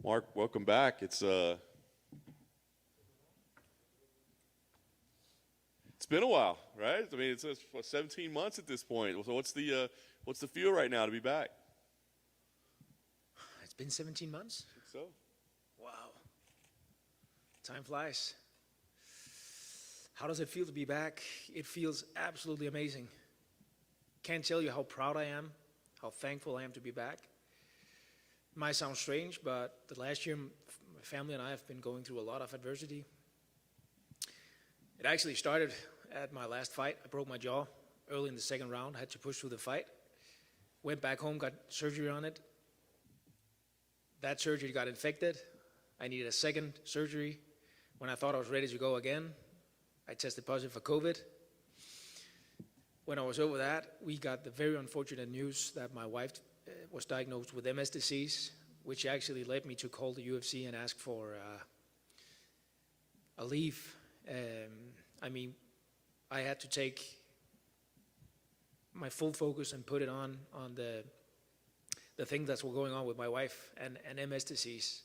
Mark, welcome back. It's been a while, right? I mean, it's 17 months at this point. So what's the feel right now to be back? It's been 17 months? I think so. Wow. Time flies. How does it feel to be back? It feels absolutely amazing. Can't tell you how proud I am, how thankful I am to be back. It might sound strange, but the last year, my family and I have been going through a lot of adversity. It actually started at my last fight. I broke my jaw early in the second round. I had to push through the fight. Went back home, got surgery on it. That surgery got infected. I needed a second surgery. When I thought I was ready to go again, I tested positive for COVID. When I was over that, we got the very unfortunate news that my wife was diagnosed with MS disease, which actually led me to call the UFC and ask for a leave. I had to take my full focus and put it on the things that were going on with my wife and MS disease.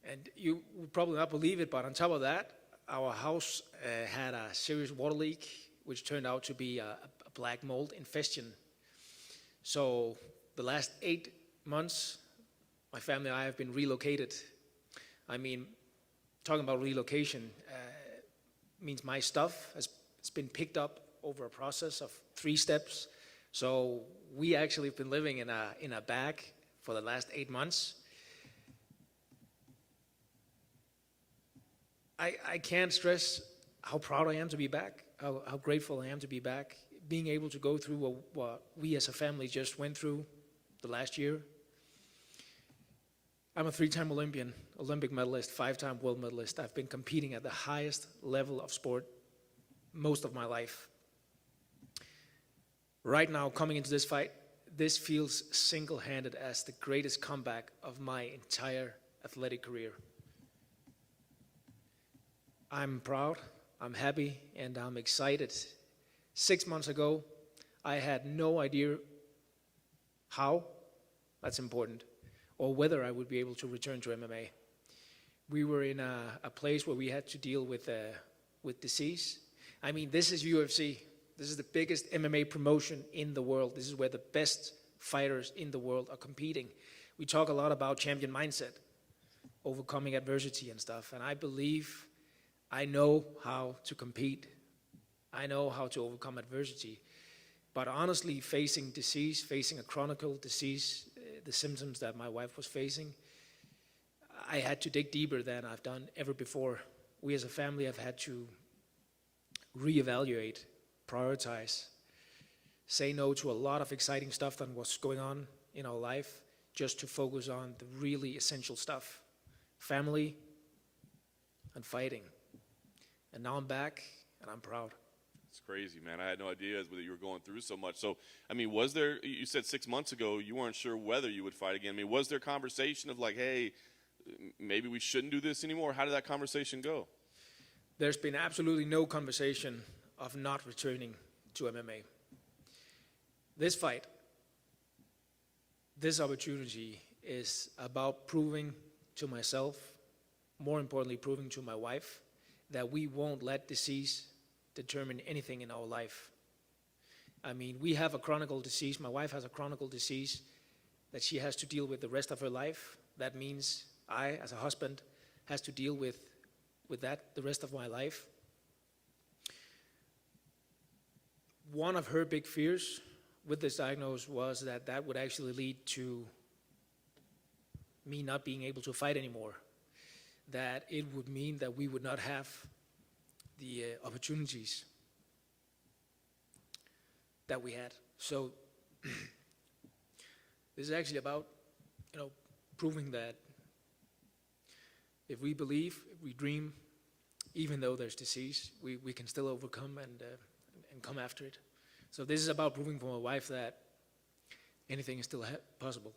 And you would probably not believe it, but on top of that, our house had a serious water leak, which turned out to be a black mold infestation. So the last 8 months, my family and I have been relocated. Talking about relocation means my stuff has been picked up over a process of 3 steps. So we actually have been living in a bag for the last 8 months. I can't stress how proud I am to be back, how grateful I am to be back, being able to go through what we as a family just went through the last year. I'm a 3-time Olympian, Olympic medalist, 5-time world medalist. I've been competing at the highest level of sport most of my life. Right now, coming into this fight, this feels single-handed as the greatest comeback of my entire athletic career. I'm proud, I'm happy, and I'm excited. 6 months ago, I had no idea how, that's important, or whether I would be able to return to MMA. We were in a place where we had to deal with disease. This is UFC. This is the biggest MMA promotion in the world. This is where the best fighters in the world are competing. We talk a lot about champion mindset, overcoming adversity and stuff, and I believe I know how to compete. I know how to overcome adversity. But honestly, facing disease, facing a chronic disease, the symptoms that my wife was facing, I had to dig deeper than I've done ever before. We as a family have had to reevaluate, prioritize, say no to a lot of exciting stuff that was going on in our life, just to focus on the really essential stuff, family and fighting. And now I'm back, and I'm proud. It's crazy, man. I had no idea that you were going through so much. So, was there, you said 6 months ago, you weren't sure whether you would fight again. Was there conversation of like, hey, maybe we shouldn't do this anymore? How did that conversation go? There's been absolutely no conversation of not returning to MMA. This fight, this opportunity is about proving to myself, more importantly, proving to my wife, that we won't let disease determine anything in our life. We have a chronic disease. My wife has a chronic disease that she has to deal with the rest of her life. That means I, as a husband, has to deal with that the rest of my life. One of her big fears with this diagnosis was that would actually lead to me not being able to fight anymore. That it would mean that we would not have the opportunities that we had. So this is actually about, proving that if we believe, if we dream, even though there's disease, we can still overcome and come after it. So this is about proving for my wife that anything is still possible.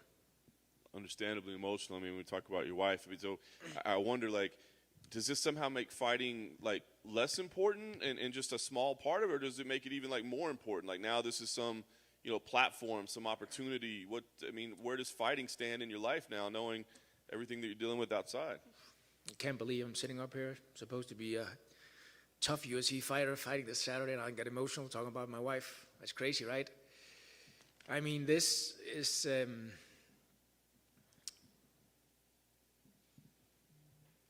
Understandably emotional. When we talk about your wife, so I wonder, does this somehow make fighting less important and just a small part of it, or does it make it even more important? Now this is some platform, some opportunity. Where does fighting stand in your life now, knowing everything that you're dealing with outside. I can't believe I'm sitting up here, supposed to be a tough UFC fighter fighting this Saturday, and I get emotional talking about my wife. That's crazy, right? I mean, this is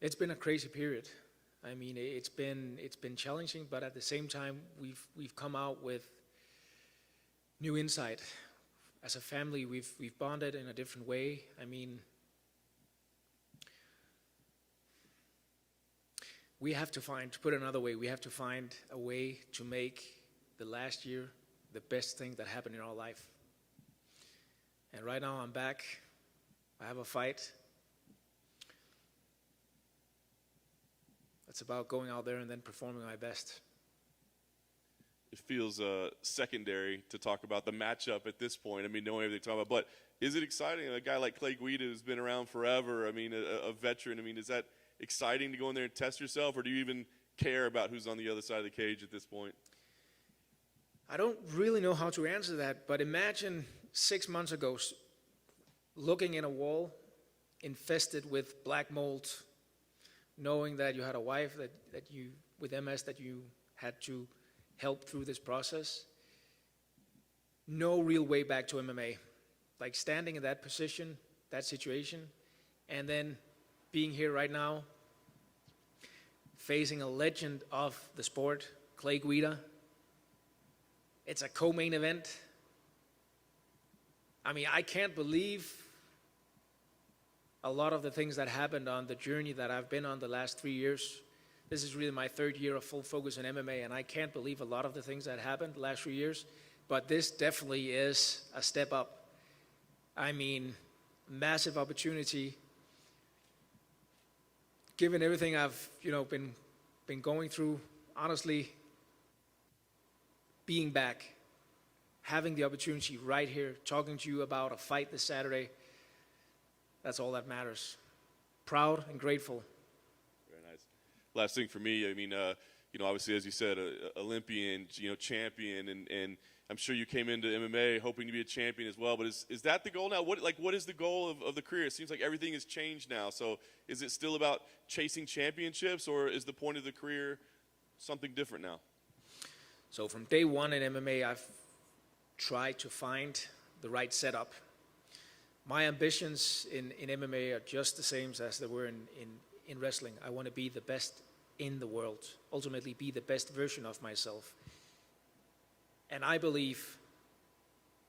it's been a crazy period. I mean, it's been challenging, but at the same time, we've come out with new insight. As a family, we've bonded in a different way. I mean, we have to find, to put it another way, we have to find a way to make the last year the best thing that happened in our life. And right now I'm back. I have a fight. It's about going out there and then performing my best. It feels secondary to talk about the matchup at this point. I mean, knowing everything you're talking about. But is it exciting? A guy like Guida who's been around forever, I mean, a veteran, I mean, is that exciting to go in there and test yourself, or do you even care about who's on the other side of the cage at this point? I don't really know how to answer that, but imagine 6 months ago looking in a wall infested with black mold, knowing that you had a wife that you with MS that you had to help through this process. No real way back to MMA. Like standing in that position, that situation, and then being here right now, facing a legend of the sport, Guida. It's a co-main event. I mean, I can't believe a lot of the things that happened on the journey that I've been on the last 3 years. This is really my third year of full focus on MMA, and I can't believe a lot of the things that happened the last 3 years, but this definitely is a step up. I mean, massive opportunity. Given everything I've, been going through, honestly, being back, having the opportunity right here, talking to you about a fight this Saturday, that's all that matters. Proud and grateful. Very nice. Last thing for me, I mean, obviously, as you said, Olympian, champion, and I'm sure you came into MMA hoping to be a champion as well. But is that the goal now? What is the goal of the career? It seems like everything has changed now. So is it still about chasing championships, or is the point of the career something different now? So from day one in MMA, I've tried to find the right setup. My ambitions in MMA are just the same as they were in wrestling. I want to be the best in the world, ultimately be the best version of myself. And I believe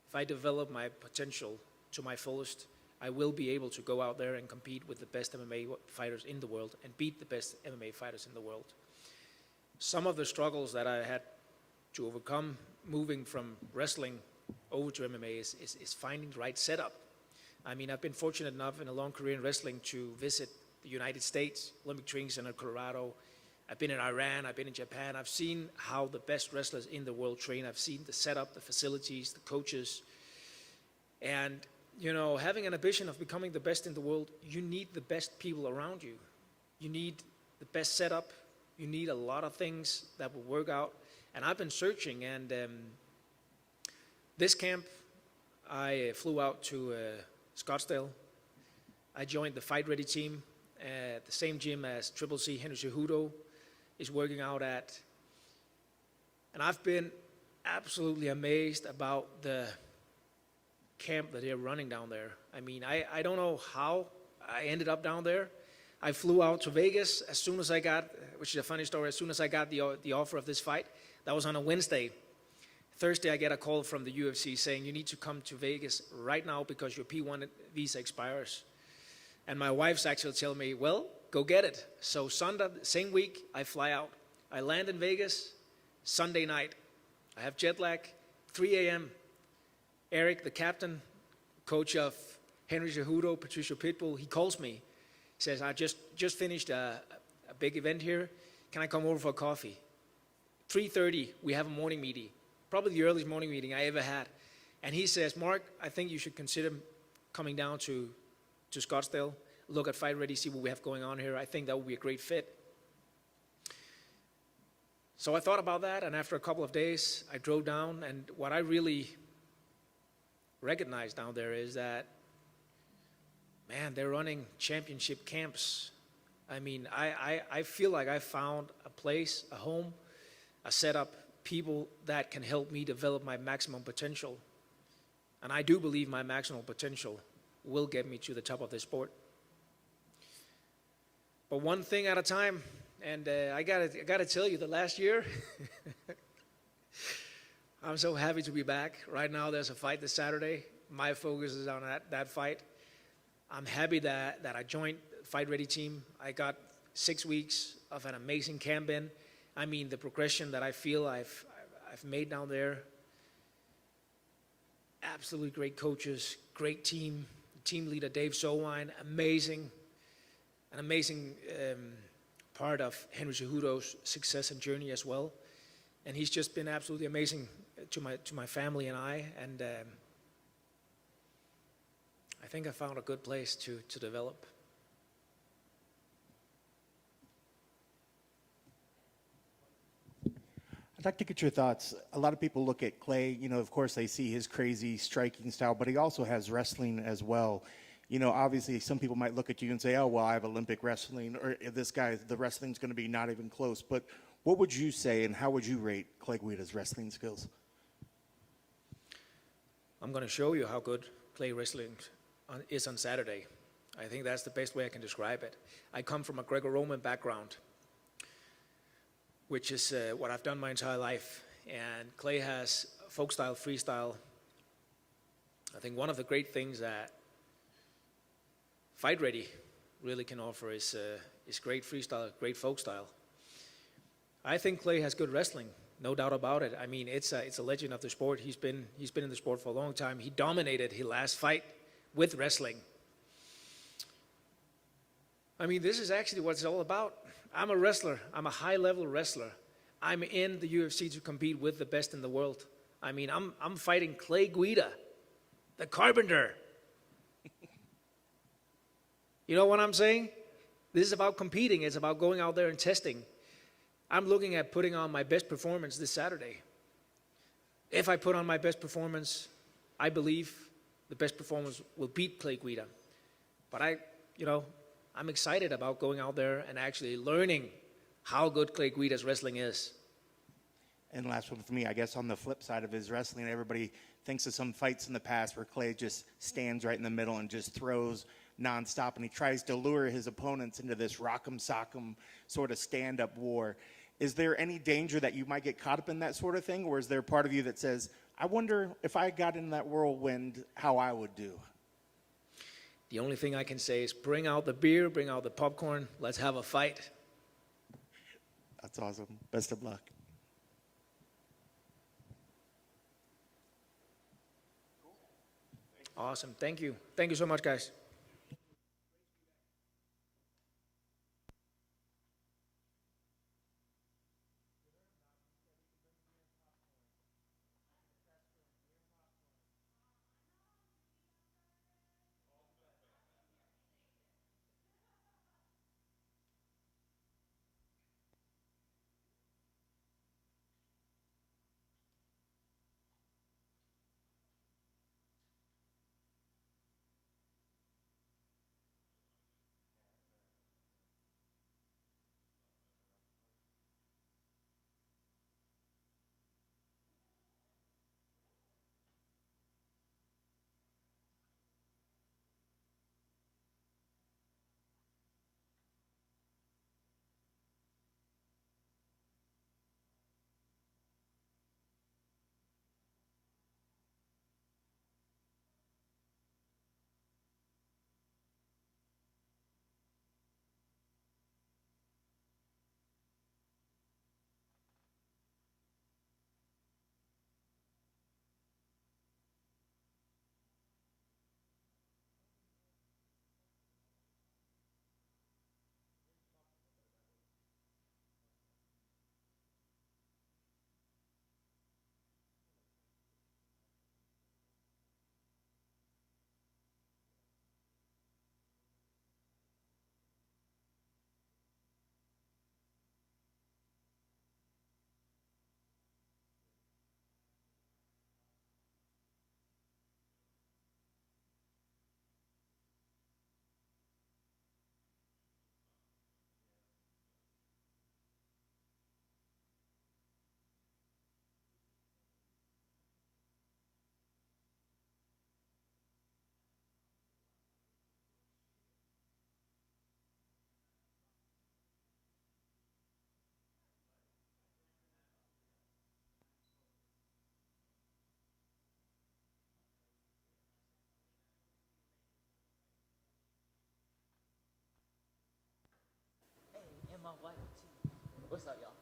if I develop my potential to my fullest, I will be able to go out there and compete with the best MMA fighters in the world and beat the best MMA fighters in the world. Some of the struggles that I had to overcome moving from wrestling over to MMA is finding the right setup. I mean, I've been fortunate enough in a long career in wrestling to visit the United States, Olympic Training Center, Colorado. I've been in Iran, I've been in Japan. I've seen how the best wrestlers in the world train. I've seen the setup, the facilities, the coaches. And, having an ambition of becoming the best in the world, you need the best people around you. You need the best setup. You need a lot of things that will work out. And I've been searching, and this camp, I flew out to Scottsdale. I joined the Fight Ready team at the same gym as Triple C Henry Cejudo is working out at. And I've been absolutely amazed about the camp that they're running down there. I mean, I don't know how I ended up down there. I flew out to Vegas as soon as I got, which is a funny story, as soon as I got the offer of this fight. That was on a Wednesday. Thursday, I get a call from the UFC saying, you need to come to Vegas right now because your P1 visa expires. And my wife's actually telling me, well, go get it. So Sunday, same week, I fly out. I land in Vegas Sunday night. I have jet lag, 3 a.m. Eric, the captain, coach of Henry Cejudo, Patricio Pitbull, he calls me. He says, I just finished a big event here. Can I come over for coffee? 3:30, we have a morning meeting. Probably the earliest morning meeting I ever had. And he says, Mark, I think you should consider coming down to Scottsdale, look at Fight Ready, see what we have going on here. I think that would be a great fit. So I thought about that, and after a couple of days, I drove down, and what I really recognized down there is that man, they're running championship camps. I mean, I feel like I found a place, a home, a setup, people that can help me develop my maximum potential. And I do believe my maximum potential will get me to the top of the sport. But one thing at a time, and I gotta tell you, the last year, I'm so happy to be back. Right now, there's a fight this Saturday. My focus is on that fight. I'm happy that I joined the Fight Ready team. I got 6 weeks of an amazing camp in. I mean, the progression that I feel I've made down there. Absolutely great coaches, great team. Team leader Dave Sowine, amazing, an amazing part of Henry Cejudo's success and journey as well. And he's just been absolutely amazing to my family and I. And I think I found a good place to develop. I'd like to get your thoughts. A lot of people look at Clay, you know, of course they see his crazy striking style, but he also has wrestling as well. You know, obviously some people might look at you and say, oh, well, I have Olympic wrestling, or this guy, the wrestling's going to be not even close. But what would you say, and how would you rate Clay Guida's wrestling skills? I'm going to show you how good Clay wrestling is on Saturday. I think that's the best way I can describe it. I come from a Greco-Roman background, which is what I've done my entire life. And Clay has folk style, freestyle. I think one of the great things that Fight Ready really can offer is great freestyle, great folk style. I think Clay has good wrestling, no doubt about it. I mean, it's a legend of the sport. He's been in the sport for a long time. He dominated his last fight with wrestling. I mean, this is actually what it's all about. I'm a wrestler. I'm a high-level wrestler. I'm in the UFC to compete with the best in the world. I mean, I'm fighting Clay Guida, the carpenter. You know what I'm saying? This is about competing. It's about going out there and testing. I'm looking at putting on my best performance this Saturday. If I put on my best performance, I believe the best performance will beat Clay Guida. But I'm excited about going out there and actually learning how good Clay Guida's wrestling is. And last one for me, I guess on the flip side of his wrestling, everybody thinks of some fights in the past where Clay just stands right in the middle and just throws nonstop, and he tries to lure his opponents into this rock'em sock'em sort of stand-up war. Is there any danger that you might get caught up in that sort of thing, or is there part of you that says, I wonder if I got in that whirlwind, how I would do? The only thing I can say is bring out the beer, bring out the popcorn, let's have a fight. That's awesome. Best of luck. Awesome. Thank you. Thank you so much, guys. What's up, y'all?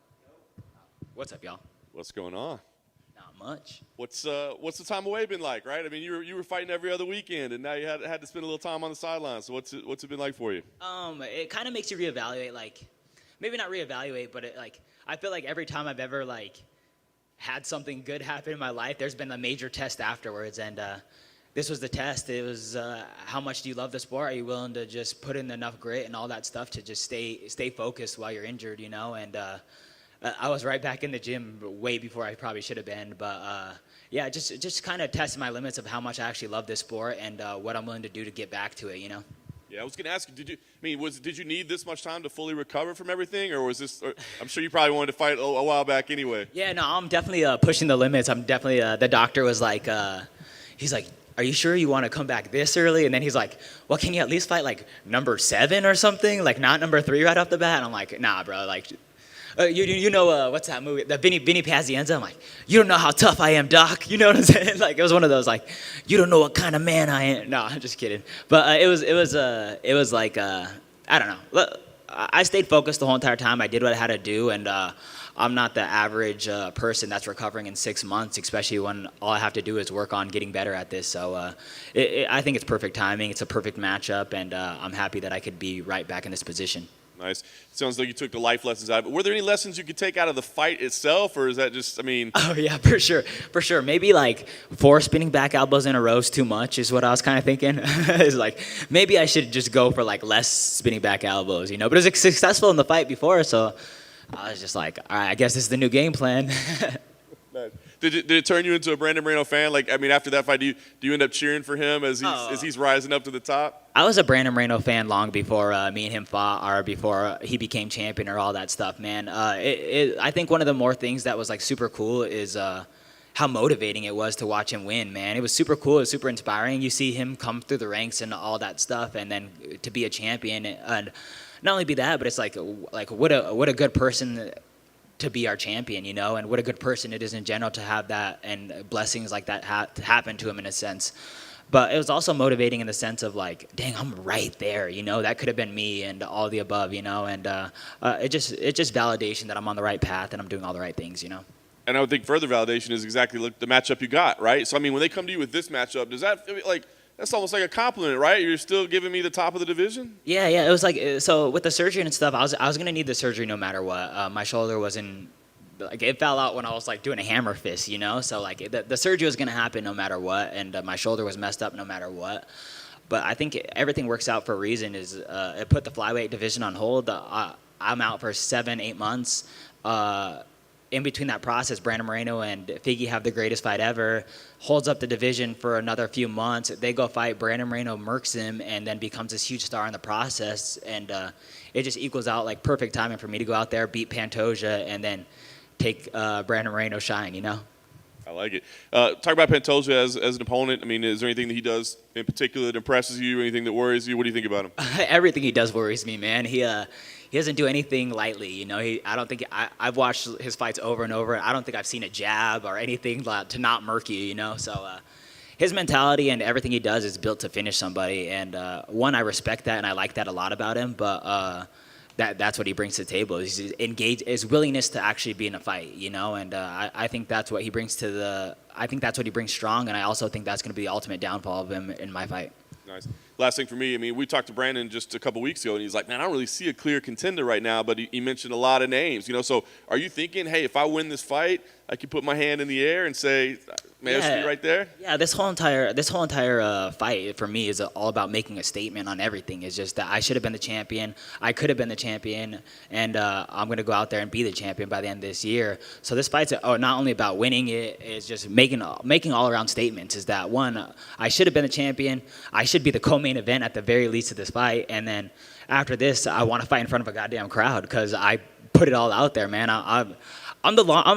What's up, y'all? What's going on? Not much. What's the time away been like, right? I mean, you were fighting every other weekend, and now you had to spend a little time on the sidelines. So what's it been like for you? It kind of makes you reevaluate, like, maybe not reevaluate, but I feel like every time I've ever had something good happen in my life, there's been a major test afterwards, and this was the test. It was how much do you love the sport? Are you willing to just put in enough grit and all that stuff to just stay focused while you're injured, you know? And I was right back in the gym way before I probably should have been, but yeah, just kind of testing my limits of how much I actually love this sport and what I'm willing to do to get back to it, you know? Yeah, I was going to ask you, did you need this much time to fully recover from everything, or was this? I'm sure you probably wanted to fight a while back anyway. Yeah, no, I'm definitely pushing the limits. I'm definitely. The doctor was like, he's like, "Are you sure you want to come back this early?" And then he's like, "Well, can you at least fight like number 7 or something, like not number 3 right off the bat?" And I'm like, "Nah, bro, like." You know what's that movie? The Vinny Pazienza. I'm like, you don't know how tough I am, doc. You know what I'm saying? Like it was one of those like, you don't know what kind of man I am. No, I'm just kidding. But it was like I don't know. I stayed focused the whole entire time. I did what I had to do, and I'm not the average person that's recovering in 6 months, especially when all I have to do is work on getting better at this. So I think it's perfect timing. It's a perfect matchup, and I'm happy that I could be right back in this position. Nice. Sounds like you took the life lessons out of it. Were there any lessons you could take out of the fight itself, or is that just, I mean? Oh, yeah, for sure. Maybe like 4 spinning back elbows in a row is too much is what I was kind of thinking. It's like, maybe I should just go for like less spinning back elbows, you know? But it was successful in the fight before, so I was just like, all right, I guess this is the new game plan. Nice. Did it turn you into a Brandon Moreno fan? Like, I mean, after that fight, do you end up cheering for him as he's rising up to the top? I was a Brandon Moreno fan long before me and him fought, or before he became champion, or all that stuff, man. I think one of the more things that was like super cool is how motivating it was to watch him win, man. It was super cool. It was super inspiring. You see him come through the ranks and all that stuff, and then to be a champion, and not only be that, but it's like what a good person to be our champion, you know, and what a good person it is in general to have that, and blessings like that happen to him in a sense. But it was also motivating in the sense of like, dang, I'm right there, you know, that could have been me, and all the above, you know, and it's just validation that I'm on the right path and I'm doing all the right things, you know. And I would think further validation is exactly like the matchup you got, right? So I mean, when they come to you with this matchup, does that feel like? That's almost like a compliment, right? You're still giving me the top of the division? Yeah. It was like, so with the surgery and stuff, I was going to need the surgery no matter what. My shoulder it fell out when I was like doing a hammer fist, you know? So like the surgery was going to happen no matter what, and my shoulder was messed up no matter what. But I think everything works out for a reason. It put the flyweight division on hold. I'm out for 7-8 months. In between that process, Brandon Moreno and Figgy have the greatest fight ever, holds up the division for another few months. They go fight, Brandon Moreno murks him, and then becomes this huge star in the process. And it just equals out like perfect timing for me to go out there, beat Pantoja, and then take Brandon Moreno shine, you know? I like it. Talk about Pantoja as an opponent. I mean, is there anything that he does in particular that impresses you, anything that worries you? What do you think about him? Everything he does worries me, man. He doesn't do anything lightly, you know. I've watched his fights over and over. I don't think I've seen a jab or anything to not murk you, know. So his mentality and everything he does is built to finish somebody. And I respect that, and I like that a lot about him. But that's what he brings to the table. He's engaged, his willingness to actually be in a fight, you know. And I think that's what he brings I think that's what he brings strong. And I also think that's going to be the ultimate downfall of him in my fight. Nice. Last thing for me, I mean, we talked to Brandon just a couple weeks ago, and he's like, man, I don't really see a clear contender right now, but he mentioned a lot of names, you know. So are you thinking, hey, if I win this fight, I can put my hand in the air and say, man, I see right there? Yeah, this whole entire fight for me is all about making a statement on everything. It's just that I should have been the champion. I could have been the champion, and I'm going to go out there and be the champion by the end of this year. So this fight's not only about winning, it's just making all-around statements. Is that, one, I should have been the champion. I should be the co-main event at the very least of this fight. And then after this, I want to fight in front of a goddamn crowd because I put it all out there, man. I'm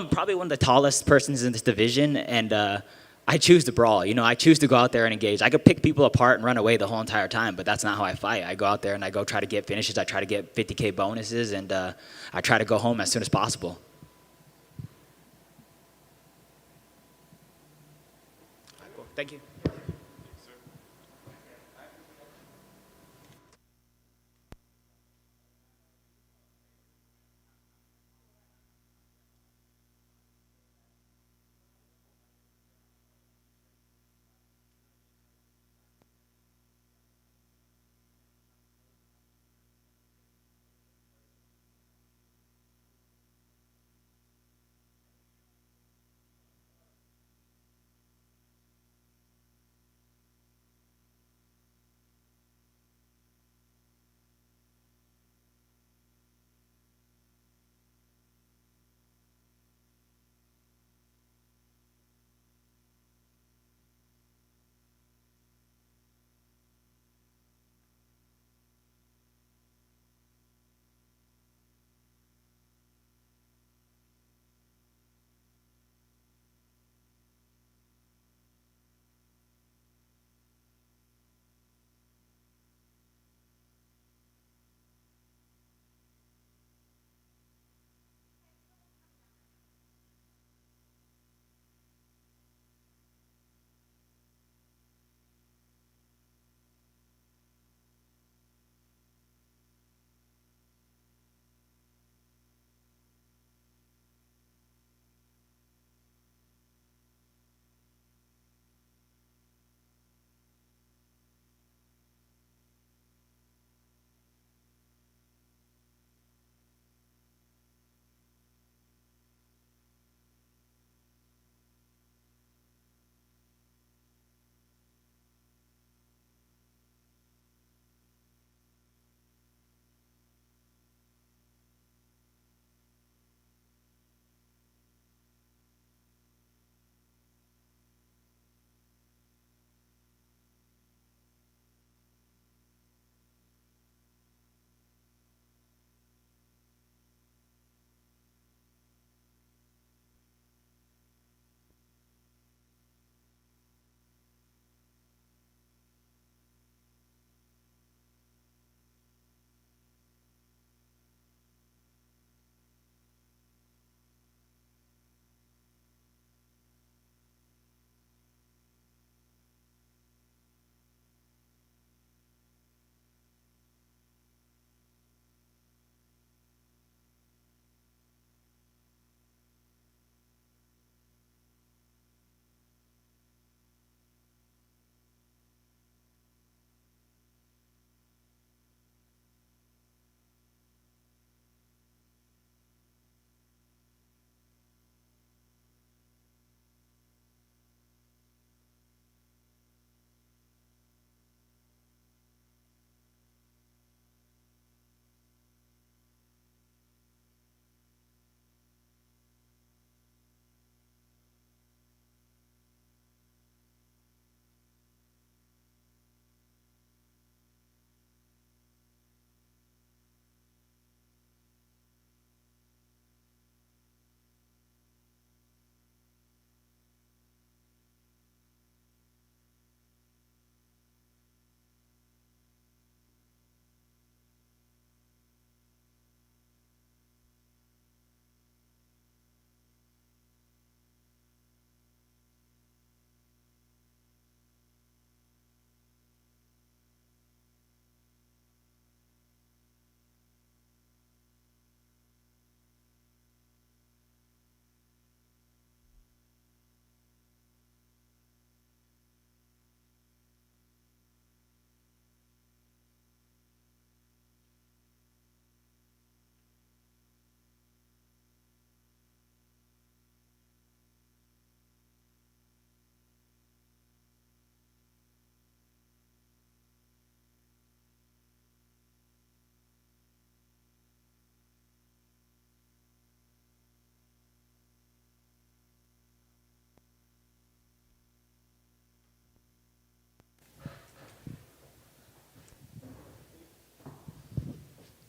probably one of the tallest persons in this division, and I choose to brawl. You know, I choose to go out there and engage. I could pick people apart and run away the whole entire time, but that's not how I fight. I go out there and I go try to get finishes. I try to get 50K bonuses, and I try to go home as soon as possible. Cool. Thank you.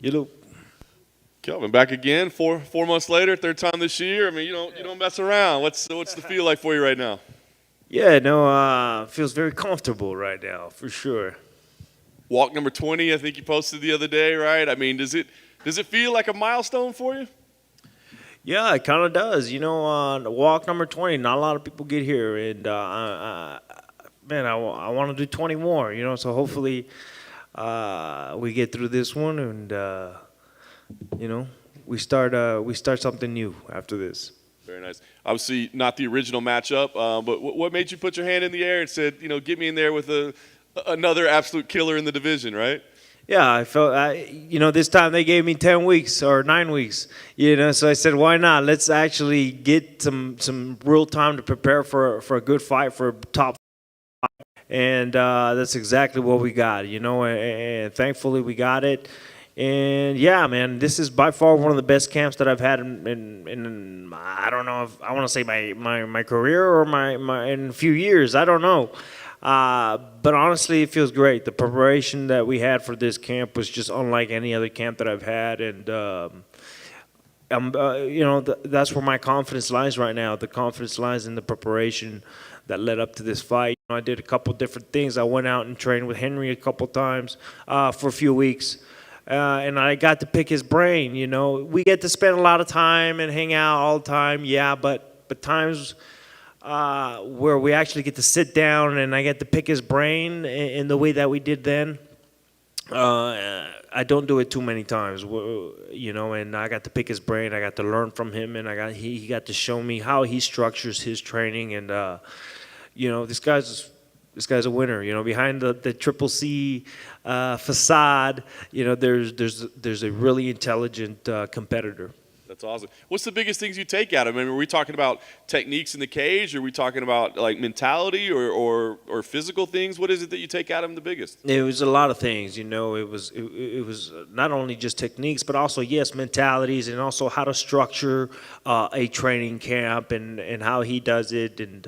You know, Kelvin, back again, four months later, third time this year. I mean, you don't mess around. What's the feel like for you right now? yeah, no, feels very comfortable right now, for sure. Walk number 20, I think you posted the other day, right? I mean, does it feel like a milestone for you? Yeah, it kind of does. You know, walk number 20, not a lot of people get here. And, man, I want to do 20 more, you know, so hopefully we get through this one and, you know, we start something new after this. Very nice. Obviously, not the original matchup, but what made you put your hand in the air and said, get me in there with another absolute killer in the division, right? Yeah, I felt, you know, this time they gave me 10 weeks or 9 weeks, you know, so I said, why not? Let's actually get some real time to prepare for a good fight, for a top fight. And that's exactly what we got, you know, and thankfully we got it. And yeah, man, this is by far one of the best camps that I've had in I don't know if I want to say my career or my in a few years. I don't know. But honestly, it feels great. The preparation that we had for this camp was just unlike any other camp that I've had, and you know, that's where my confidence lies right now. The confidence lies in the preparation that led up to this fight. You know, I did a couple different things. I went out and trained with Henry a couple times for a few weeks, and I got to pick his brain. You know, we get to spend a lot of time and hang out all the time, yeah, but times where we actually get to sit down and I get to pick his brain in the way that we did then. I don't do it too many times, you know, and I got to pick his brain. I got to learn from him, and he got to show me how he structures his training. And you know, this guy's a winner. You know, behind the Triple C facade, you know, there's a really intelligent competitor. That's awesome. What's the biggest things you take out of him? I mean, are we talking about techniques in the cage? Or are we talking about like mentality or physical things? What is it that you take out of him the biggest? It was a lot of things, you know. It was not only just techniques, but also, yes, mentalities, and also how to structure a training camp and how he does it and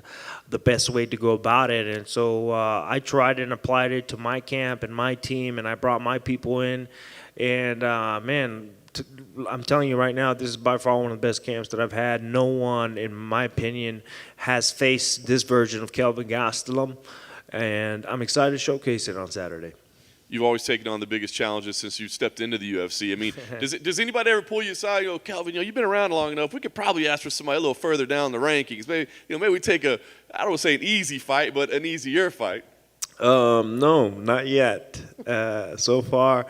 the best way to go about it. And so I tried and applied it to my camp and my team, and I brought my people in. And, man, I'm telling you right now, this is by far one of the best camps that I've had. No one, in my opinion, has faced this version of Kelvin Gastelum, and I'm excited to showcase it on Saturday. You've always taken on the biggest challenges since you stepped into the UFC. I mean, does anybody ever pull you aside and go, Kelvin, you've been around long enough. We could probably ask for somebody a little further down the rankings. Maybe we take I don't want to say an easy fight, but an easier fight. No, not yet. So far.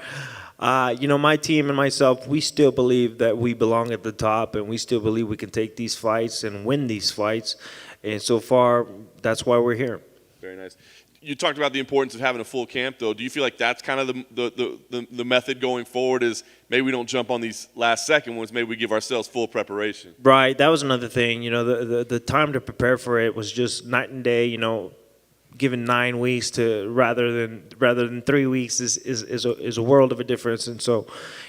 You know, my team and myself, we still believe that we belong at the top, and we still believe we can take these fights and win these fights. And so far, that's why we're here. Very nice. You talked about the importance of having a full camp, though. Do you feel like that's kind of the method going forward is maybe we don't jump on these last second ones, maybe we give ourselves full preparation? Right. That was another thing. You know, the time to prepare for it was just night and day, you know. Given 9 weeks to rather than 3 weeks is a world of a difference. And so,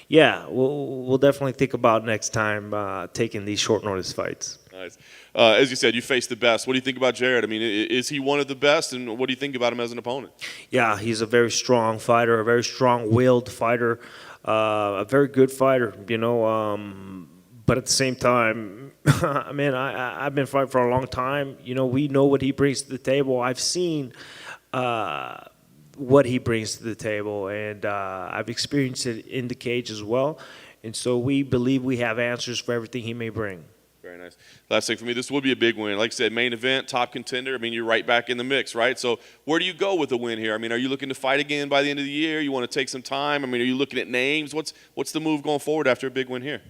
yeah, we'll definitely think about next time taking these short notice fights. Nice. As you said, you faced the best. What do you think about Jared? I mean, is he one of the best, and what do you think about him as an opponent? Yeah, he's a very strong fighter, a very strong-willed fighter, a very good fighter, you know. But at the same time, I mean, I've been fighting for a long time. You know, we know what he brings to the table. I've seen what he brings to the table, and I've experienced it in the cage as well. And so we believe we have answers for everything he may bring. Very nice. Last thing for me, this would be a big win. Like I said, main event, top contender. I mean, you're right back in the mix, right? So where do you go with a win here? I mean, are you looking to fight again by the end of the year? You want to take some time? I mean, are you looking at names? What's the move going forward after a big win here?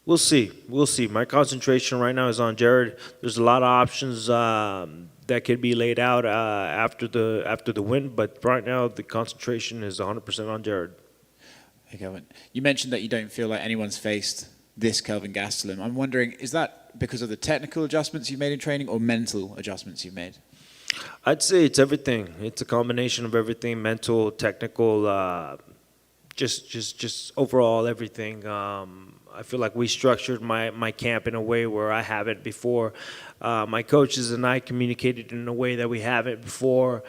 We'll see. We'll see. My concentration right now is on Jared. There's a lot of options that could be laid out after the win, but right now the concentration is 100% on Jared. Hey, Kelvin. You mentioned that you don't feel like anyone's faced this Kelvin Gastelum. I'm wondering, is that because of the technical adjustments you've made in training or mental adjustments you've made? I'd say it's everything. It's a combination of everything: mental, technical, just overall everything. I feel like we structured my camp in a way where I haven't before. My coaches and I communicated in a way that we haven't before.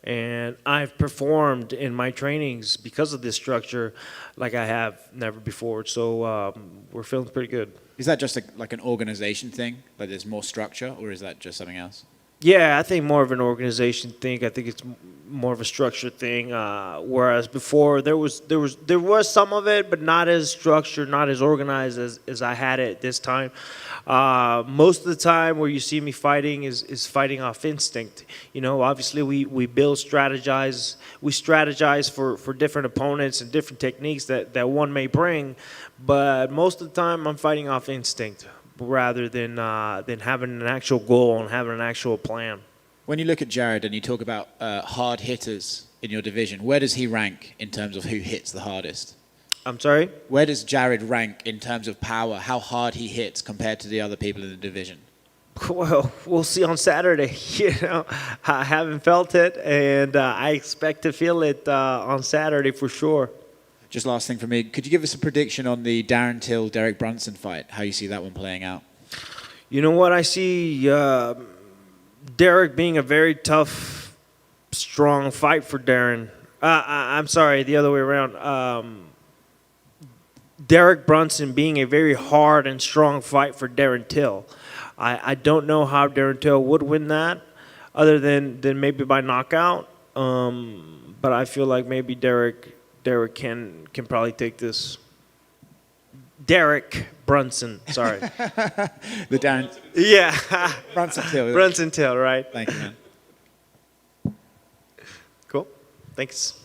And I've performed in my trainings because of this structure like I have never before. So we're feeling pretty good. Is that just like an organization thing, like there's more structure, or is that just something else? Yeah, I think more of an organization thing. I think it's more of a structure thing. Whereas before there was some of it, but not as structured, not as organized as I had it this time. Most of the time where you see me fighting is fighting off instinct. You know, obviously we strategize for different opponents and different techniques that one may bring, but most of the time I'm fighting off instinct rather than having an actual goal and having an actual plan. When you look at Jared and you talk about hard hitters in your division, where does he rank in terms of who hits the hardest? I'm sorry? Where does Jared rank in terms of power, how hard he hits compared to the other people in the division? Well, we'll see on Saturday. You know, I haven't felt it, and I expect to feel it on Saturday for sure. Just last thing for me, could you give us a prediction on the Darren Till-Derek Brunson fight, how you see that one playing out? You know what? I see Derek being a very tough, strong fight for Darren. I'm sorry, the other way around. Derek Brunson being a very hard and strong fight for Darren Till. I don't know how Darren Till would win that, other than maybe by knockout. But I feel like maybe Derek can probably take this. Derek Brunson, sorry. The Darren. Yeah. Brunson Till. Brunson Till, right. Thank you, man. Cool. Thanks.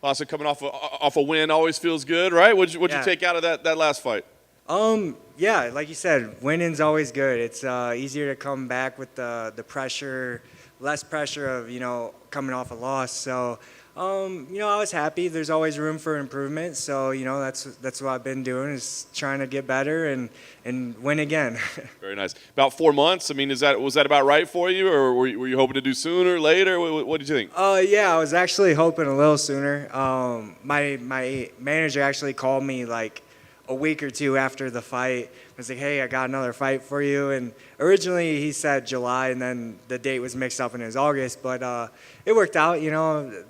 Austin coming off a win always feels good, right? What'd you Yeah. take out of that last fight? Yeah, like you said, winning's always good. It's easier to come back with the pressure, less pressure of, coming off a loss. So, I was happy. There's always room for improvement. So, that's what I've been doing, is trying to get better and win again. Very nice. About 4 months. I mean, was that about right for you, or were you hoping to do sooner, later? What did you think? Yeah, I was actually hoping a little sooner. My manager actually called me like a week or two after the fight. I was like, hey, I got another fight for you. And originally he said July, and then the date was mixed up and it was August. But it worked out.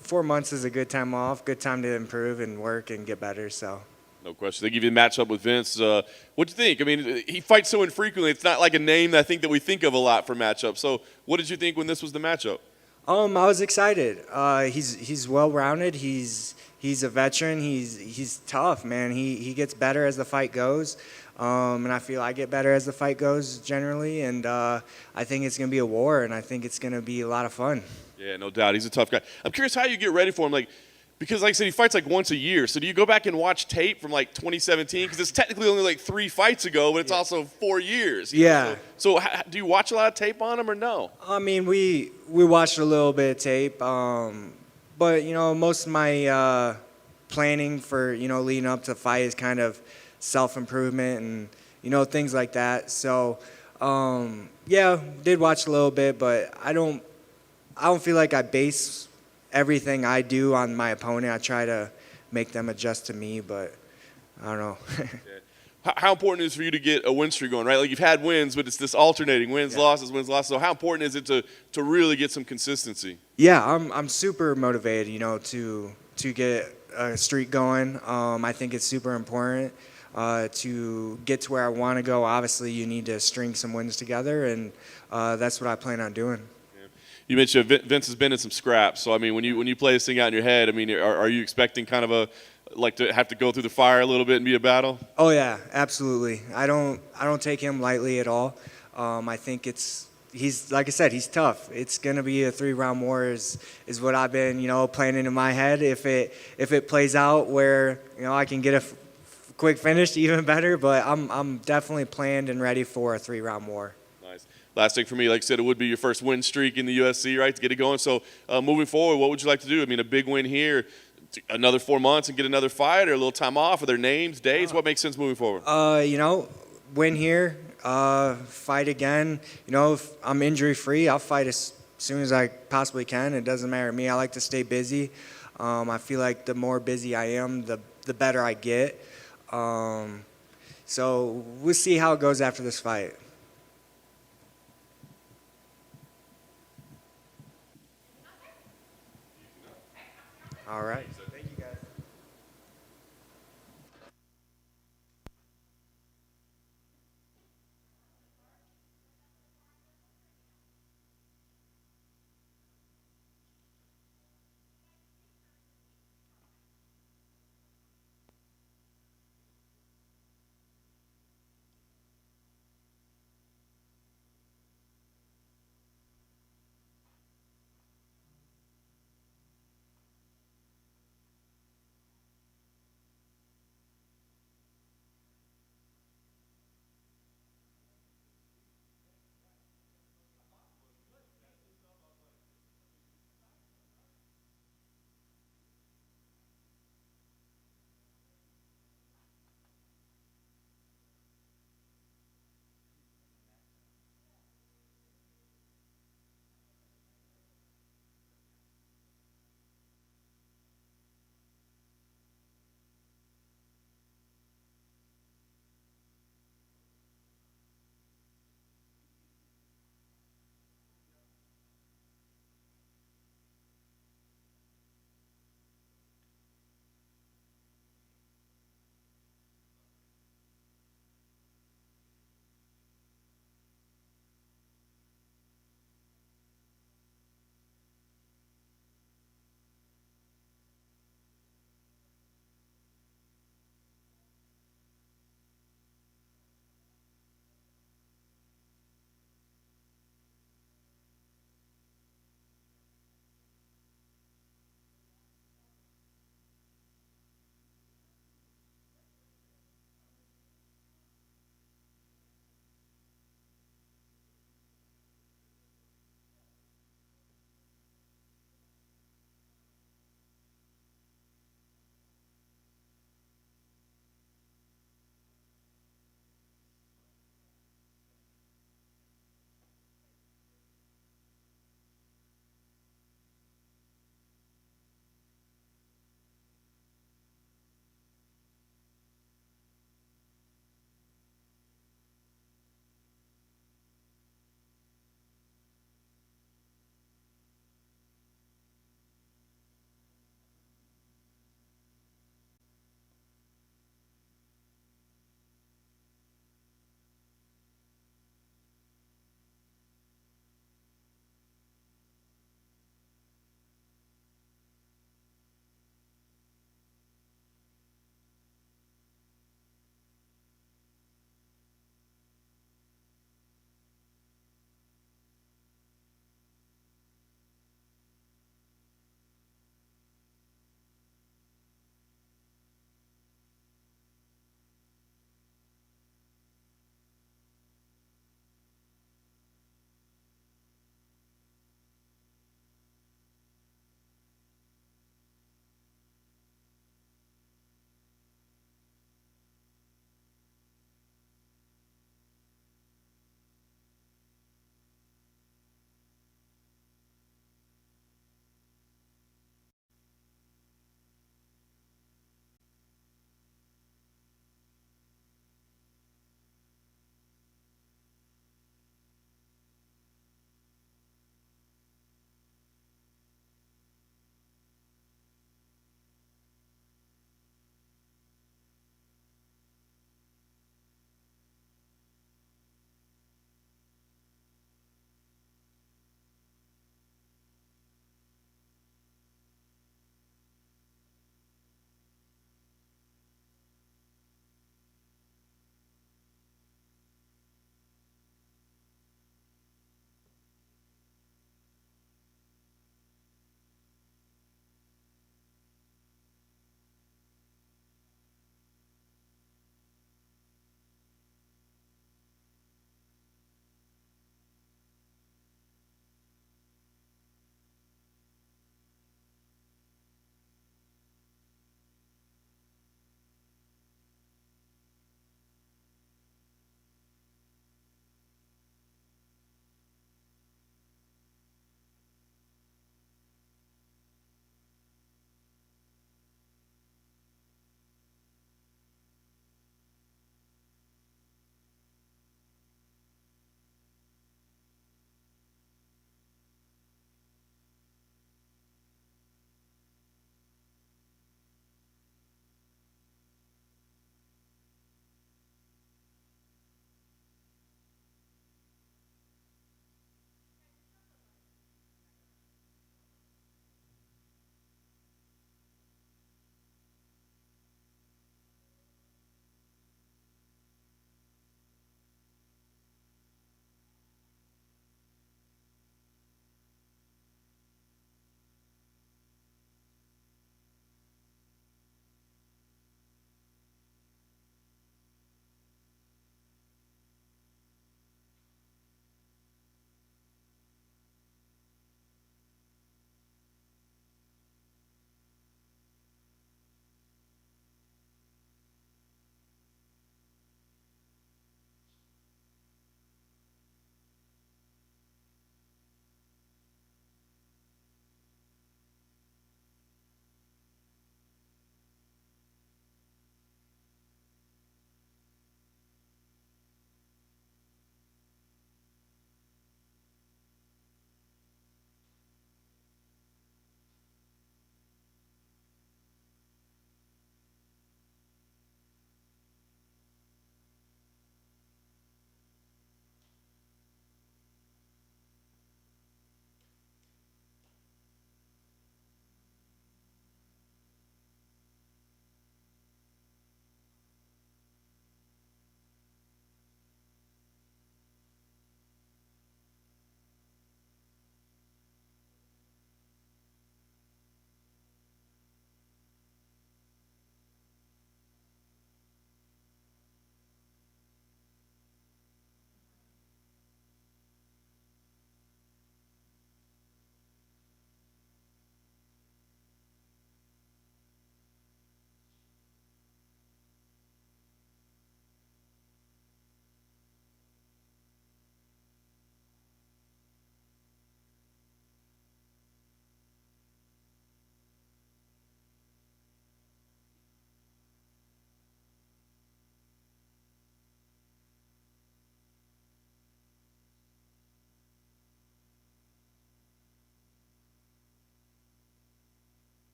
4 months is a good time off, good time to improve and work and get better. So. No question. They give you the matchup with Vince. What'd you think? I mean, he fights so infrequently. It's not like a name that I think that we think of a lot for matchups. So what did you think when this was the matchup? I was excited. He's well-rounded. He's a veteran. He's tough, man. He gets better as the fight goes, and I feel I get better as the fight goes generally. And I think it's gonna be a war, and I think it's gonna be a lot of fun. Yeah, no doubt. He's a tough guy. I'm curious how you get ready for him, because like I said, he fights like once a year. So do you go back and watch tape from like 2017? Because it's technically only like 3 fights ago, but it's also 4 years. Yeah. So do you watch a lot of tape on him or no? I mean, we watched a little bit of tape, but most of my planning for leading up to the fight is kind of self-improvement and things like that. So yeah, did watch a little bit, but I don't feel like I base everything I do on my opponent. I try to make them adjust to me, but I don't know. How important is it for you to get a win streak going, right? Like you've had wins, but it's this alternating wins, losses, wins, losses. So how important is it to really get some consistency? Yeah, I'm super motivated, to get a streak going. I think it's super important to get to where I want to go. Obviously, you need to string some wins together, and that's what I plan on doing. You mentioned Vince has been in some scraps. So I mean, when you play this thing out in your head, I mean, are you expecting kind of to have to go through the fire a little bit and be a battle? Oh yeah, absolutely. I don't take him lightly at all. I think he's like I said, he's tough. It's gonna be a 3-round war is what I've been planning in my head. If it plays out where I can get a quick finish, even better. But I'm definitely planned and ready for a 3-round war. Nice. Last thing for me, like I said, it would be your first win streak in the UFC, right, to get it going. So moving forward, what would you like to do? I mean, a big win here, another 4 months and get another fight, or a little time off? Are there names, dates? What makes sense moving forward? Win here, fight again. If I'm injury free, I'll fight as soon as I possibly can. It doesn't matter to me. I like to stay busy. I feel like the more busy I am, the better I get. So we'll see how it goes after this fight. All right. Thank you, guys.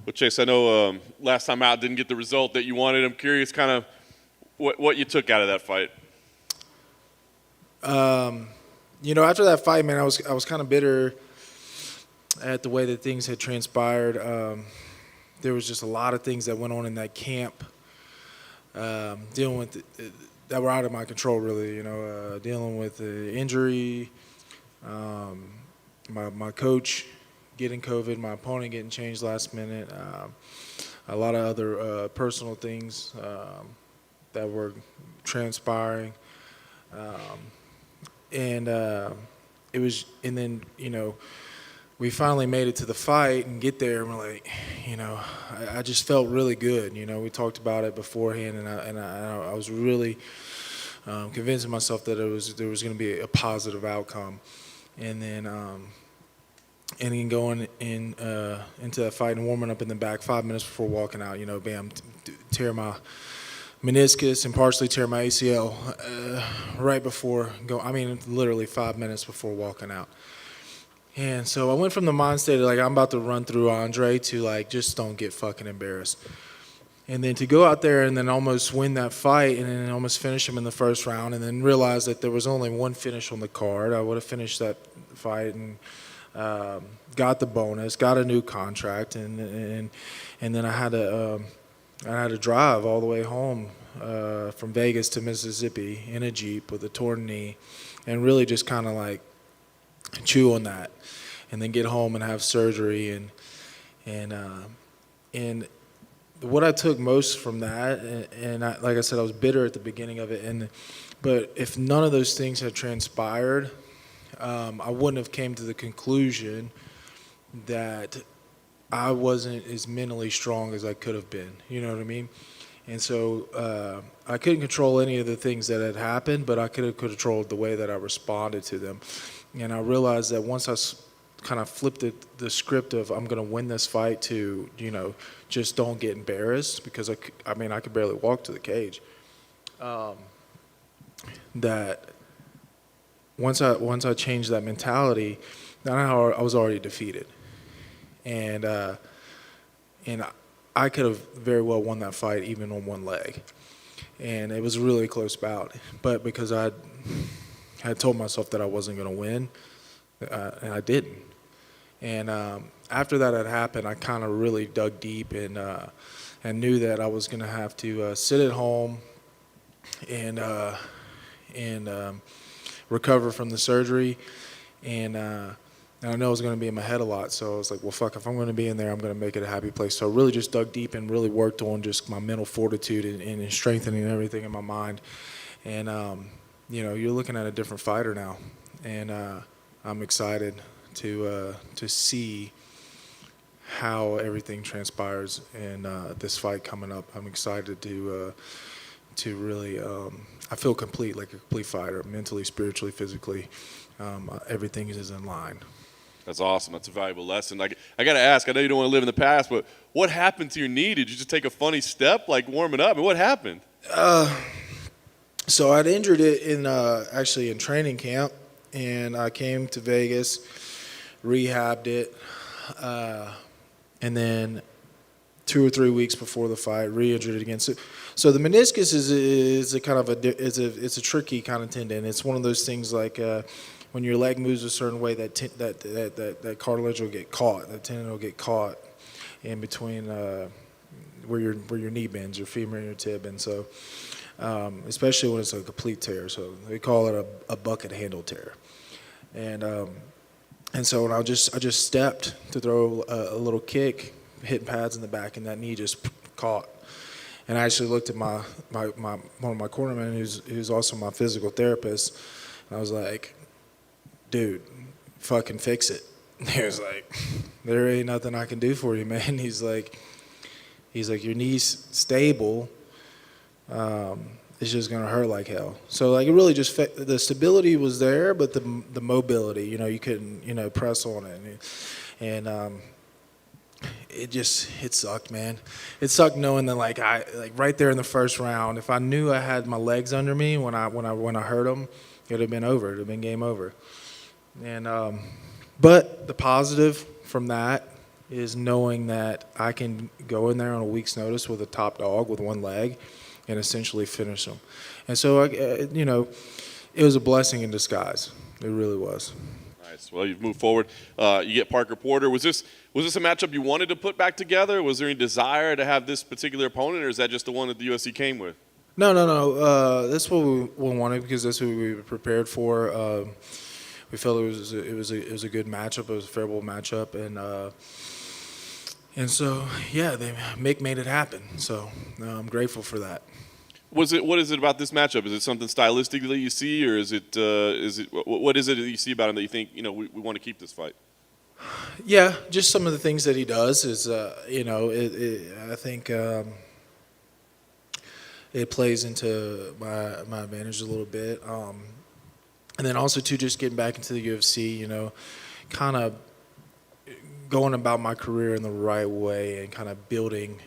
Well, Chase, I know last time out didn't get the result that you wanted. I'm curious kind of what you took out of that fight. After that fight, man, I was kind of bitter at the way that things had transpired. There was just a lot of things that went on in that camp, dealing with that were out of my control, really. Dealing with the injury, my coach getting COVID, my opponent getting changed last minute, a lot of other personal things that were transpiring. And then we finally made it to the fight and get there, and we're like, I just felt really good. We talked about it beforehand, and I was really convincing myself that there was going to be a positive outcome. And then going into that fight and warming up in the back 5 minutes before walking out, bam, tear my meniscus and partially tear my ACL right before literally 5 minutes before walking out. And so I went from the mind state of I'm about to run through Andre to just don't get fucking embarrassed. And then to go out there and then almost win that fight and then almost finish him in the first round and then realize that there was only one finish on the card. I would have finished that fight and got the bonus, got a new contract, and then I had to drive all the way home from Vegas to Mississippi in a Jeep with a torn knee and really just kind of chew on that and then get home and have surgery and what I took most from that and like I said, I was bitter at the beginning of it but if none of those things had transpired, I wouldn't have came to the conclusion that I wasn't as mentally strong as I could have been. You know what I mean? And so I couldn't control any of the things that had happened, but I could have controlled the way that I responded to them. And I realized that once I kind of flipped the script of I'm going to win this fight to, just don't get embarrassed because I could barely walk to the cage. That once I changed that mentality, now I was already defeated. And I could have very well won that fight even on one leg. And it was a really close bout. But because I had told myself that I wasn't going to win, and I didn't. And after that had happened, I kind of really dug deep and knew that I was going to have to sit at home and recover from the surgery. And I know I was going to be in my head a lot, so I was like, well, fuck, if I'm going to be in there, I'm going to make it a happy place. So I really just dug deep and really worked on just my mental fortitude and strengthening everything in my mind. And, you're looking at a different fighter now. And I'm excited to see how everything transpires in this fight coming up. I'm excited to really, I feel complete, like a complete fighter, mentally, spiritually, physically. Everything is in line. That's awesome. That's a valuable lesson. I got to ask, I know you don't want to live in the past, but what happened to your knee? Did you just take a funny step, warming up? What happened? So I'd injured it actually in training camp, and I came to Vegas, rehabbed it, and then 2 or 3 weeks before the fight, re-injured it again. So the meniscus is a kind of it's a tricky kind of tendon. It's one of those things when your leg moves a certain way, that cartilage will get caught, that tendon will get caught in between where your knee bends, your femur and your tib, and so especially when it's a complete tear. So they call it a bucket handle tear, and so when I just stepped to throw a little kick, hitting pads in the back, and that knee just caught. And I actually looked at one of my cornermen, who's also my physical therapist, and I was like, dude, fucking fix it. He was like, there ain't nothing I can do for you, man. He's like, your knee's stable. It's just gonna hurt like hell. So it really just the stability was there, but the mobility, you couldn't, press on it, and it sucked, man. It sucked knowing that right there in the first round, if I knew I had my legs under me when I hurt them, it would have been over. It would have been game over. And but the positive from that is knowing that I can go in there on a week's notice with a top dog with one leg and essentially finish them. And so, you know, it was a blessing in disguise. It really was. Nice. Well, you've moved forward. You get Parker Porter. Was this a matchup you wanted to put back together? Was there any desire to have this particular opponent, or is that just the one that the UFC came with? No. That's what we wanted because that's what we were prepared for. We felt it was a good matchup. It was a favorable matchup, and so yeah, Mick made it happen. So I'm grateful for that. What is it about this matchup? Is it something stylistically you see, or is it what is it that you see about him that you think we want to keep this fight? Yeah, just some of the things that he does is I think it plays into my advantage a little bit. And then also, too, just getting back into the UFC, kind of going about my career in the right way and kind of building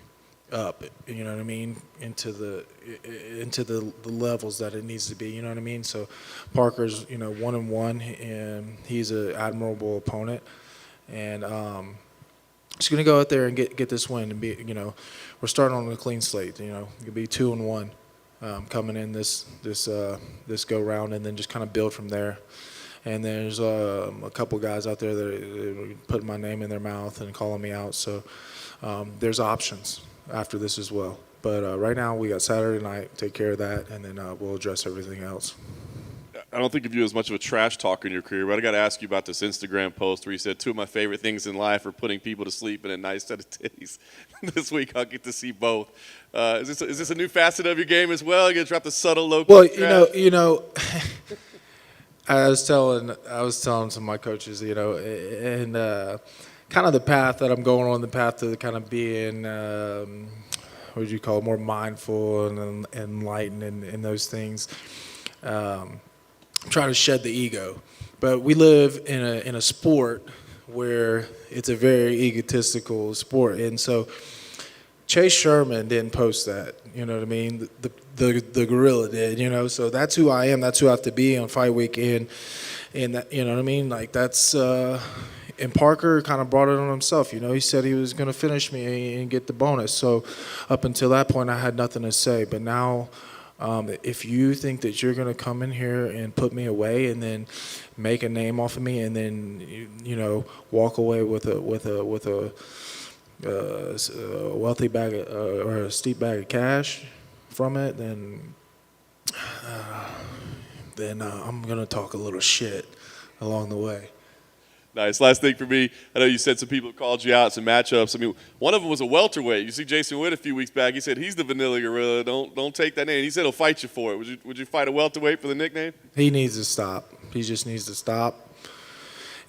up, you know what I mean, into the levels that it needs to be, you know what I mean? So Parker's, 1-1, and he's an admirable opponent. And just going to go out there and get this win and be, we're starting on a clean slate, It'll be 2-1. Coming in this go round, and then just kind of build from there. And there's a couple guys out there that are putting my name in their mouth and calling me out. So there's options after this as well. But right now we got Saturday night, take care of that, and then we'll address everything else. I don't think of you as much of a trash talker in your career, but I got to ask you about this Instagram post where you said 2 of my favorite things in life are putting people to sleep and a nice set of titties. This week I'll get to see both. Is this a new facet of your game as well? You're gonna drop the subtle low. Well, I was telling some of my coaches, and kind of the path that I'm going on, the path to kind of being, what would you call it, more mindful and enlightened and those things. Trying to shed the ego, but we live in a sport where it's a very egotistical sport, and so Chase Sherman didn't post that. You know what I mean? The gorilla did. So that's who I am. That's who I have to be on fight week, and that, you know what I mean? Like that's and Parker kind of brought it on himself. He said he was going to finish me and get the bonus. So up until that point, I had nothing to say, but now. If you think that you're going to come in here and put me away and then make a name off of me and then walk away with a wealthy bag or a steep bag of cash from it, then I'm going to talk a little shit along the way. Nice. Last thing for me, I know you said some people called you out, some matchups. I mean, one of them was a welterweight. You see Jason Witt a few weeks back. He said he's the vanilla gorilla. Don't take that name. He said he'll fight you for it. Would you fight a welterweight for the nickname? He needs to stop. He just needs to stop.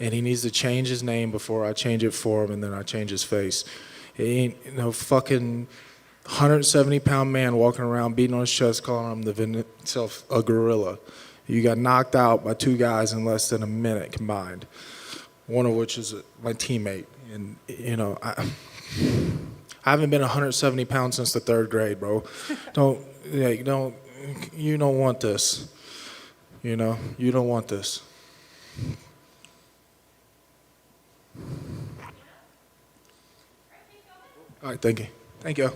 And he needs to change his name before I change it for him, and then I change his face. He ain't no fucking 170-pound man walking around beating on his chest calling himself a gorilla. You got knocked out by 2 guys in less than a minute combined. One of which is my teammate, and I haven't been 170 pounds since the 3rd grade, bro. You don't want this. You don't want this. All right, thank you.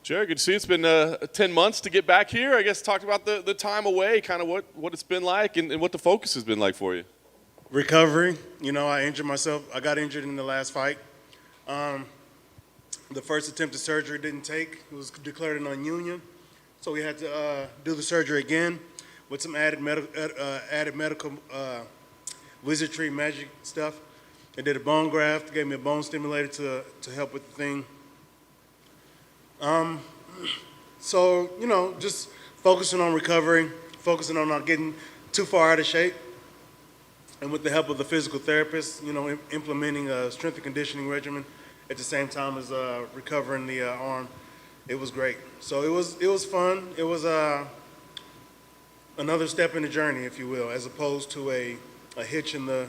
Jared, good to see you. It's been 10 months to get back here. I guess talk about the time away, kind of what it's been like and what the focus has been like for you. Recovery. You know, I injured myself. I got injured in the last fight. The first attempt at surgery didn't take. It was declared a non-union. So we had to do the surgery again with some added medical wizardry, magic stuff. They did a bone graft, gave me a bone stimulator to help with the thing. So, you know, just focusing on recovery, focusing on not getting too far out of shape. And with the help of the physical therapist, you know, implementing a strength and conditioning regimen at the same time as recovering the arm, it was great. So it was fun. It was another step in the journey, if you will, as opposed to a hitch in the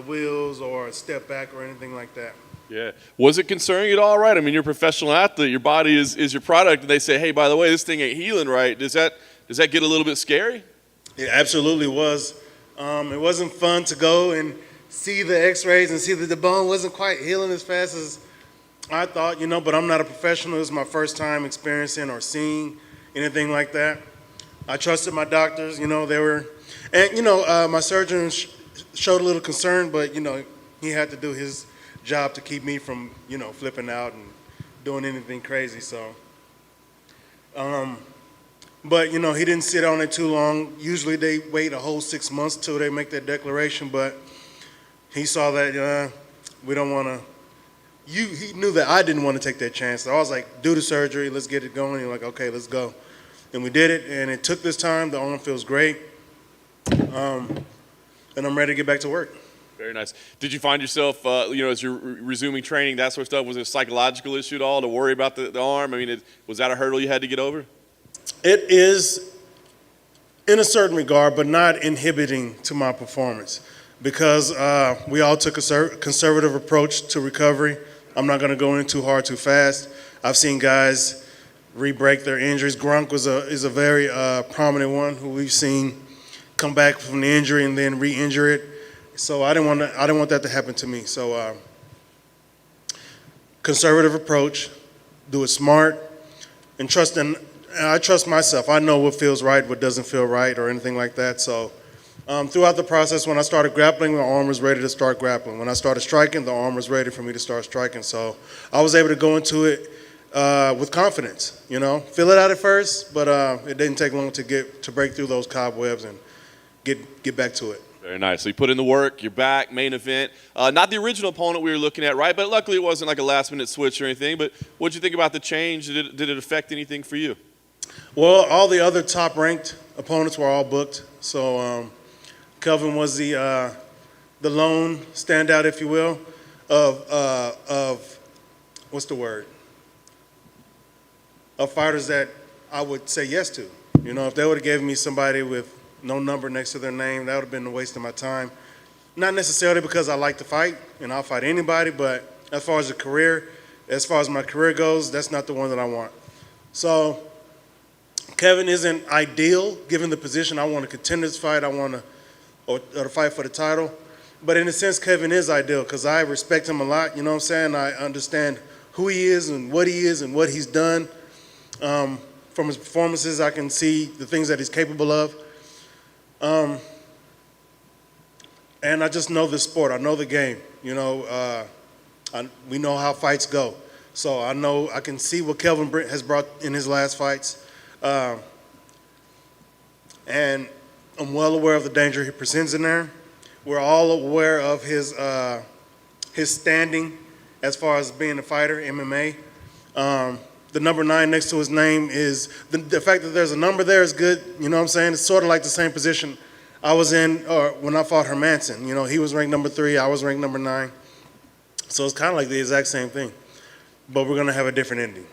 wheels or a step back or anything like that. Yeah. Was it concerning at all, right? I mean, you're a professional athlete. Your body is your product. And they say, hey, by the way, this thing ain't healing right. Does that get a little bit scary? It absolutely was. It wasn't fun to go and see the x-rays and see that the bone wasn't quite healing as fast as I thought, you know, but I'm not a professional. It was my first time experiencing or seeing anything like that. I trusted my doctors, you know, my surgeon showed a little concern, but, you know, he had to do his job to keep me from, you know, flipping out and doing anything crazy. So, but, you know, he didn't sit on it too long. Usually they wait a whole 6 months till they make that declaration, but he saw that we don't want to. He knew that I didn't want to take that chance. So I was like, do the surgery, let's get it going. He's like, okay, let's go. And we did it, and it took this time. The arm feels great. And I'm ready to get back to work. Very nice. Did you find yourself, you know, as you're resuming training, that sort of stuff, was it a psychological issue at all to worry about the arm? I mean, was that a hurdle you had to get over? It is in a certain regard, but not inhibiting to my performance because we all took a conservative approach to recovery. I'm not going to go in too hard too fast. I've seen guys re-break their injuries. Gronk is a very prominent one who we've seen come back from the injury and then re-injure it. So I didn't want that to happen to me. So conservative approach, do it smart, and I trust myself. I know what feels right, what doesn't feel right, or anything like that. So throughout the process, when I started grappling, the arm was ready to start grappling. When I started striking, the arm was ready for me to start striking. So I was able to go into it with confidence. You know, feel it out at first, but it didn't take long to break through those cobwebs and get back to it. Very nice. So you put in the work, you're back, main event. Not the original opponent we were looking at, right? But luckily it wasn't like a last-minute switch or anything. But what did you think about the change? Did it affect anything for you? Well, all the other top-ranked opponents were all booked. So Kelvin was the lone standout, if you will, of what's the word? Of fighters that I would say yes to. You know, if they would have given me somebody with no number next to their name, that would have been a waste of my time. Not necessarily because I like to fight, and I'll fight anybody, but as far as my career goes, that's not the one that I want. So Kevin isn't ideal given the position. I want a contenders fight. I want to fight for the title. But in a sense, Kevin is ideal because I respect him a lot. You know what I'm saying? I understand who he is and what he's done. From his performances, I can see the things that he's capable of. And I just know the sport. I know the game. You know, we know how fights go. So I can see what Kelvin has brought in his last fights. And I'm well aware of the danger he presents in there. We're all aware of his standing as far as being a fighter, MMA. The number 9 next to his name is, the fact that there's a number there is good, you know what I'm saying? It's sort of like the same position I was in when I fought Madsen. You know, he was ranked number 3, I was ranked number 9. So it's kind of like the exact same thing, but we're going to have a different ending.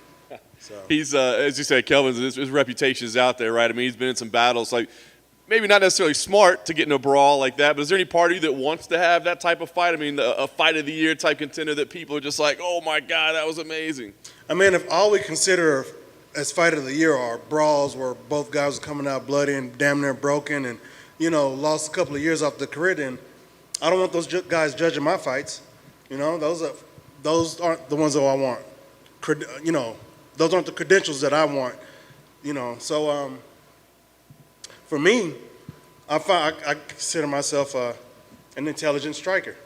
So. He's, as you said, Kelvin's, his reputation is out there, right? I mean, he's been in some battles, like maybe not necessarily smart to get in a brawl like that, but is there any part of you that wants to have that type of fight? I mean, a fight of the year type contender that people are just like, oh my God, that was amazing. I mean, if all we consider as fight of the year are brawls where both guys are coming out bloody and damn near broken and, you know, lost a couple of years off the career, then I don't want those guys judging my fights. You know, those aren't the ones that I want. You know, those aren't the credentials that I want, you know. So for me, I consider myself an intelligent striker.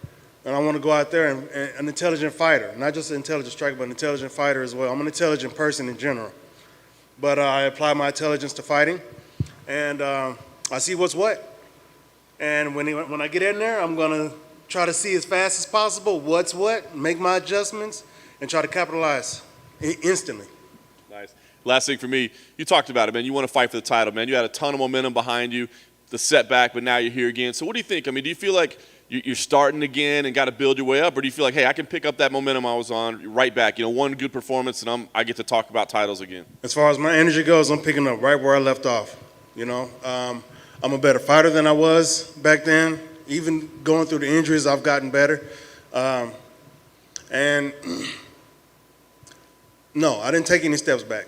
And I want to go out there and an intelligent fighter, not just an intelligent striker, but an intelligent fighter as well. I'm an intelligent person in general. But I apply my intelligence to fighting, and I see what's what. And when I get in there, I'm going to try to see as fast as possible what's what, make my adjustments, and try to capitalize instantly. Nice. Last thing for me, you talked about it, man. You want to fight for the title, man. You had a ton of momentum behind you, the setback, but now you're here again. So what do you think? I mean, do you feel like you're starting again and got to build your way up, or do you feel like, hey, I can pick up that momentum I was on right back? You know, one good performance, and I get to talk about titles again. As far as my energy goes, I'm picking up right where I left off. You know, I'm a better fighter than I was back then. Even going through the injuries, I've gotten better. And no, I didn't take any steps back.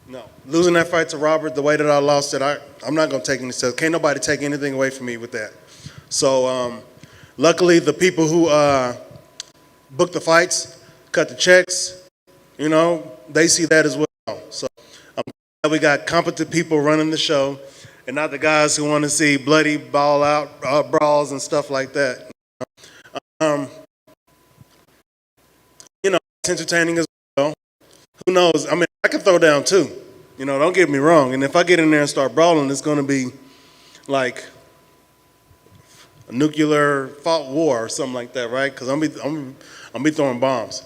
No. Losing that fight to Robert, the way that I lost it, I'm not going to take any steps. Can't nobody take anything away from me with that. So luckily, the people who book the fights, cut the checks, you know, they see that as well. So I'm glad we got competent people running the show, and not the guys who want to see bloody ball out brawls and stuff like that. You know, it's entertaining as well. Who knows? I mean, I can throw down too. You know, don't get me wrong. And if I get in there and start brawling, it's going to be like a nuclear fault war or something like that, right? Because I'm be throwing bombs.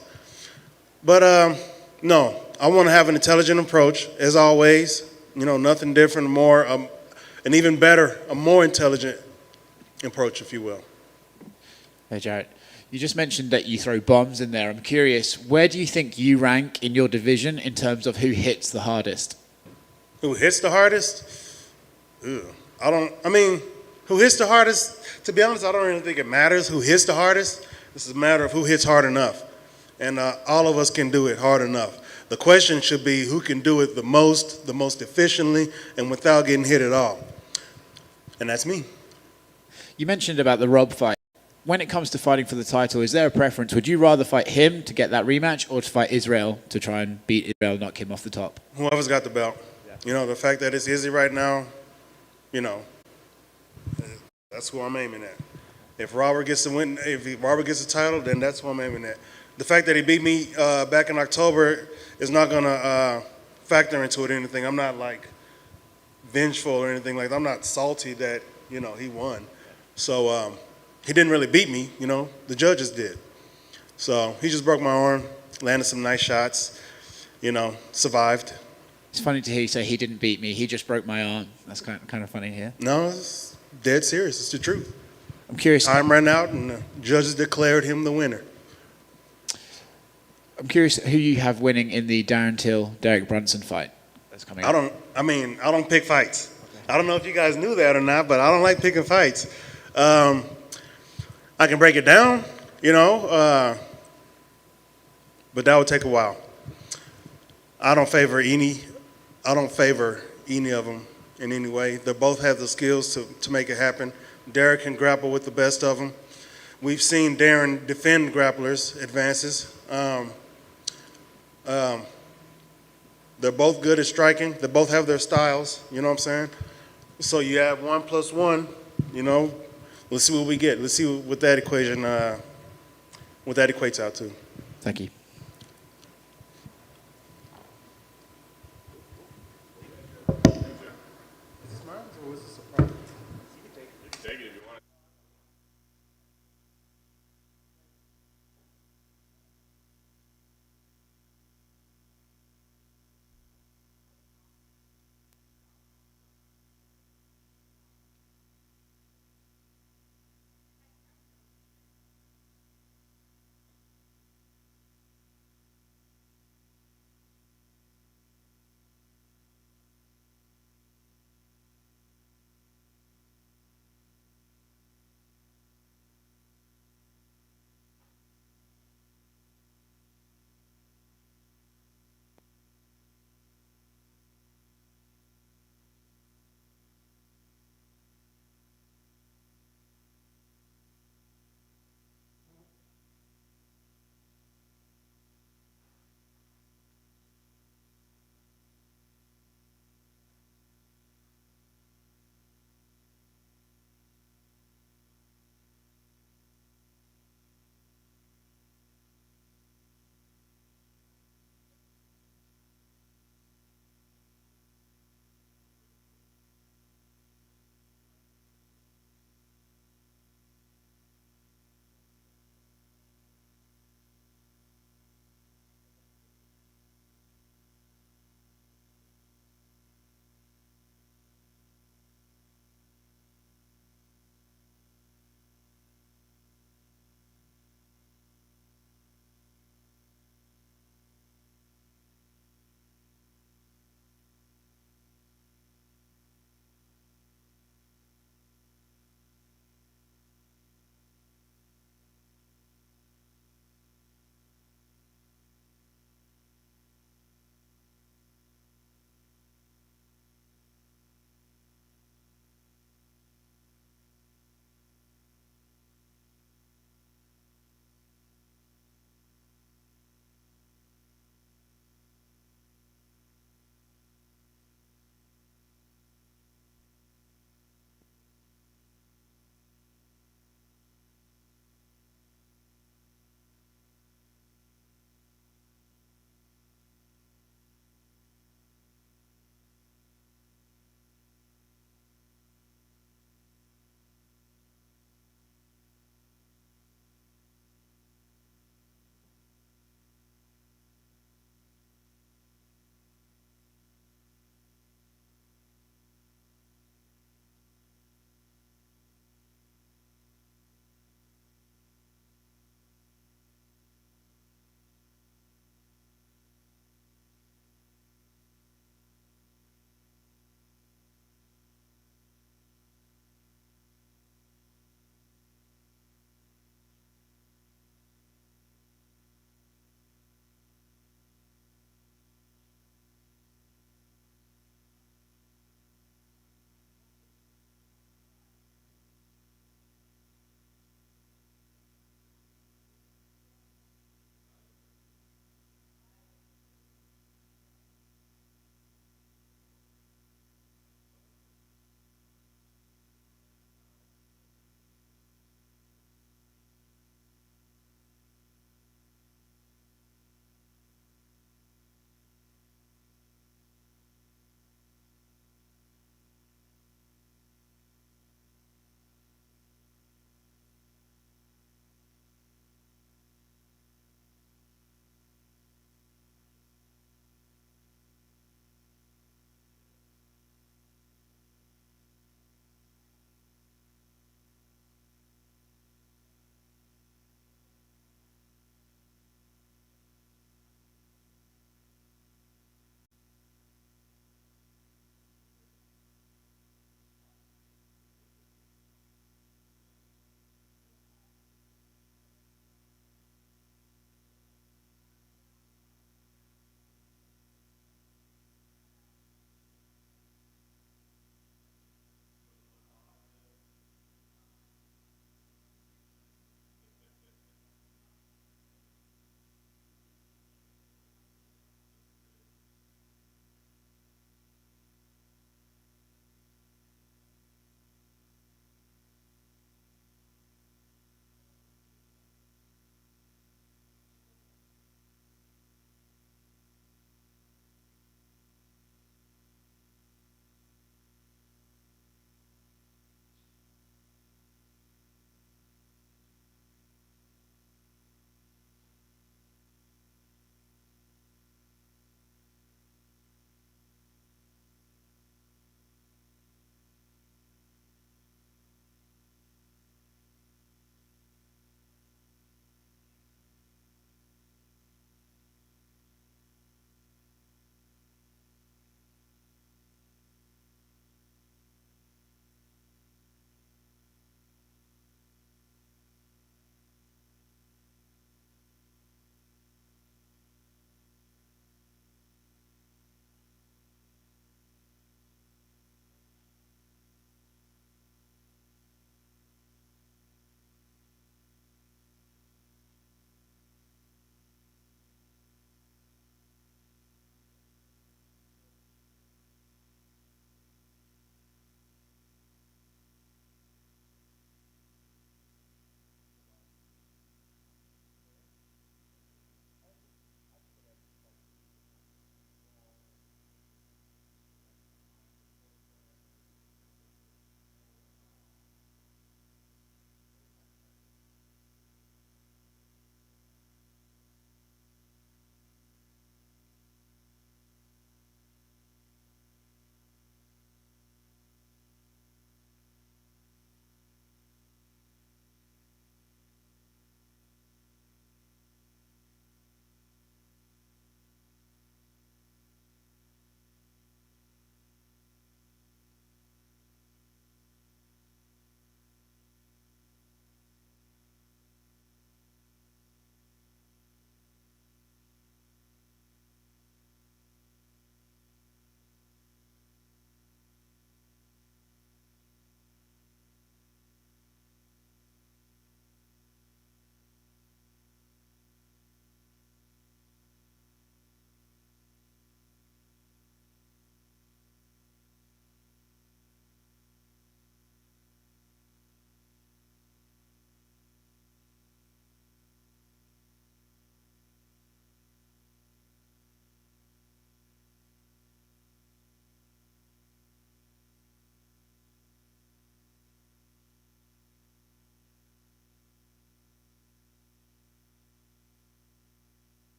But no, I want to have an intelligent approach, as always. You know, nothing different, more, an even better, a more intelligent approach, if you will. Hey, Jarrett. You just mentioned that you throw bombs in there. I'm curious, where do you think you rank in your division in terms of who hits the hardest? Who hits the hardest? Ugh. Who hits the hardest? To be honest, I don't really think it matters who hits the hardest. This is a matter of who hits hard enough. And all of us can do it hard enough. The question should be who can do it the most efficiently, and without getting hit at all. And that's me. You mentioned about the Rob fight. When it comes to fighting for the title, is there a preference? Would you rather fight him to get that rematch, or to fight Israel to try and beat Israel, knock him off the top? Whoever's got the belt. Yeah. You know, the fact that it's Izzy right now, you know, that's who I'm aiming at. If Robert gets the win, if Robert gets the title, then that's who I'm aiming at. The fact that he beat me back in October is not going to factor into it or anything. I'm not, like, vengeful or anything like that. I'm not salty that, you know, he won. So he didn't really beat me, you know. The judges did. So he just broke my arm, landed some nice shots, you know, survived. It's funny to hear you say he didn't beat me. He just broke my arm. That's kind of funny here. No, it's dead serious. It's the truth. I'm curious. Time ran out, and the judges declared him the winner. I'm curious who you have winning in the Darren Till-Derek Brunson fight that's coming up. I don't pick fights. Okay. I don't know if you guys knew that or not, but I don't like picking fights. I can break it down, you know, but that would take a while. I don't favor any of them in any way. They both have the skills to make it happen. Derek can grapple with the best of them. We've seen Darren defend grapplers' advances. They're both good at striking. They both have their styles, you know what I'm saying? So you have 1 + 1, you know, let's see what we get. Let's see what that equation, what that equates out to. Thank you.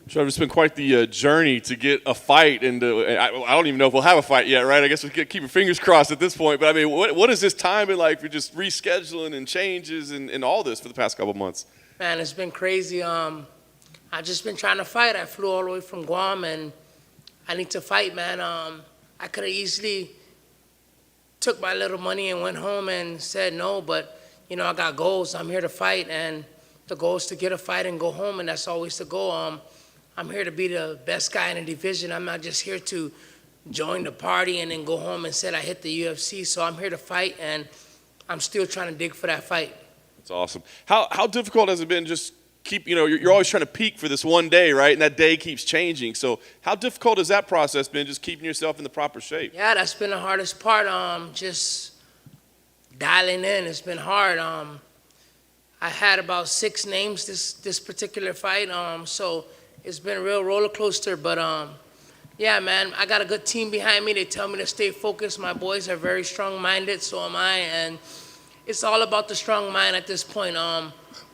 Trevor, it's been quite the journey to get a fight, and I don't even know if we'll have a fight yet, right? I guess we could keep our fingers crossed at this point. But I mean, what has this time been like for just rescheduling and changes and all this for the past couple of months? Man, it's been crazy. I've just been trying to fight. I flew all the way from Guam, and I need to fight, man. I could have easily took my little money and went home and said no, but, you know, I got goals. I'm here to fight, and the goal is to get a fight and go home, and that's always the goal. I'm here to be the best guy in the division. I'm not just here to join the party and then go home and say I hit the UFC. So I'm here to fight, and I'm still trying to dig for that fight. That's awesome. How difficult has it been just you're always trying to peak for this one day, right? And that day keeps changing. So how difficult has that process been, just keeping yourself in the proper shape? Yeah, that's been the hardest part, just dialing in. It's been hard. I had about 6 names this particular fight, so it's been a real roller coaster. But yeah, man, I got a good team behind me. They tell me to stay focused. My boys are very strong-minded, so am I, and it's all about the strong mind at this point.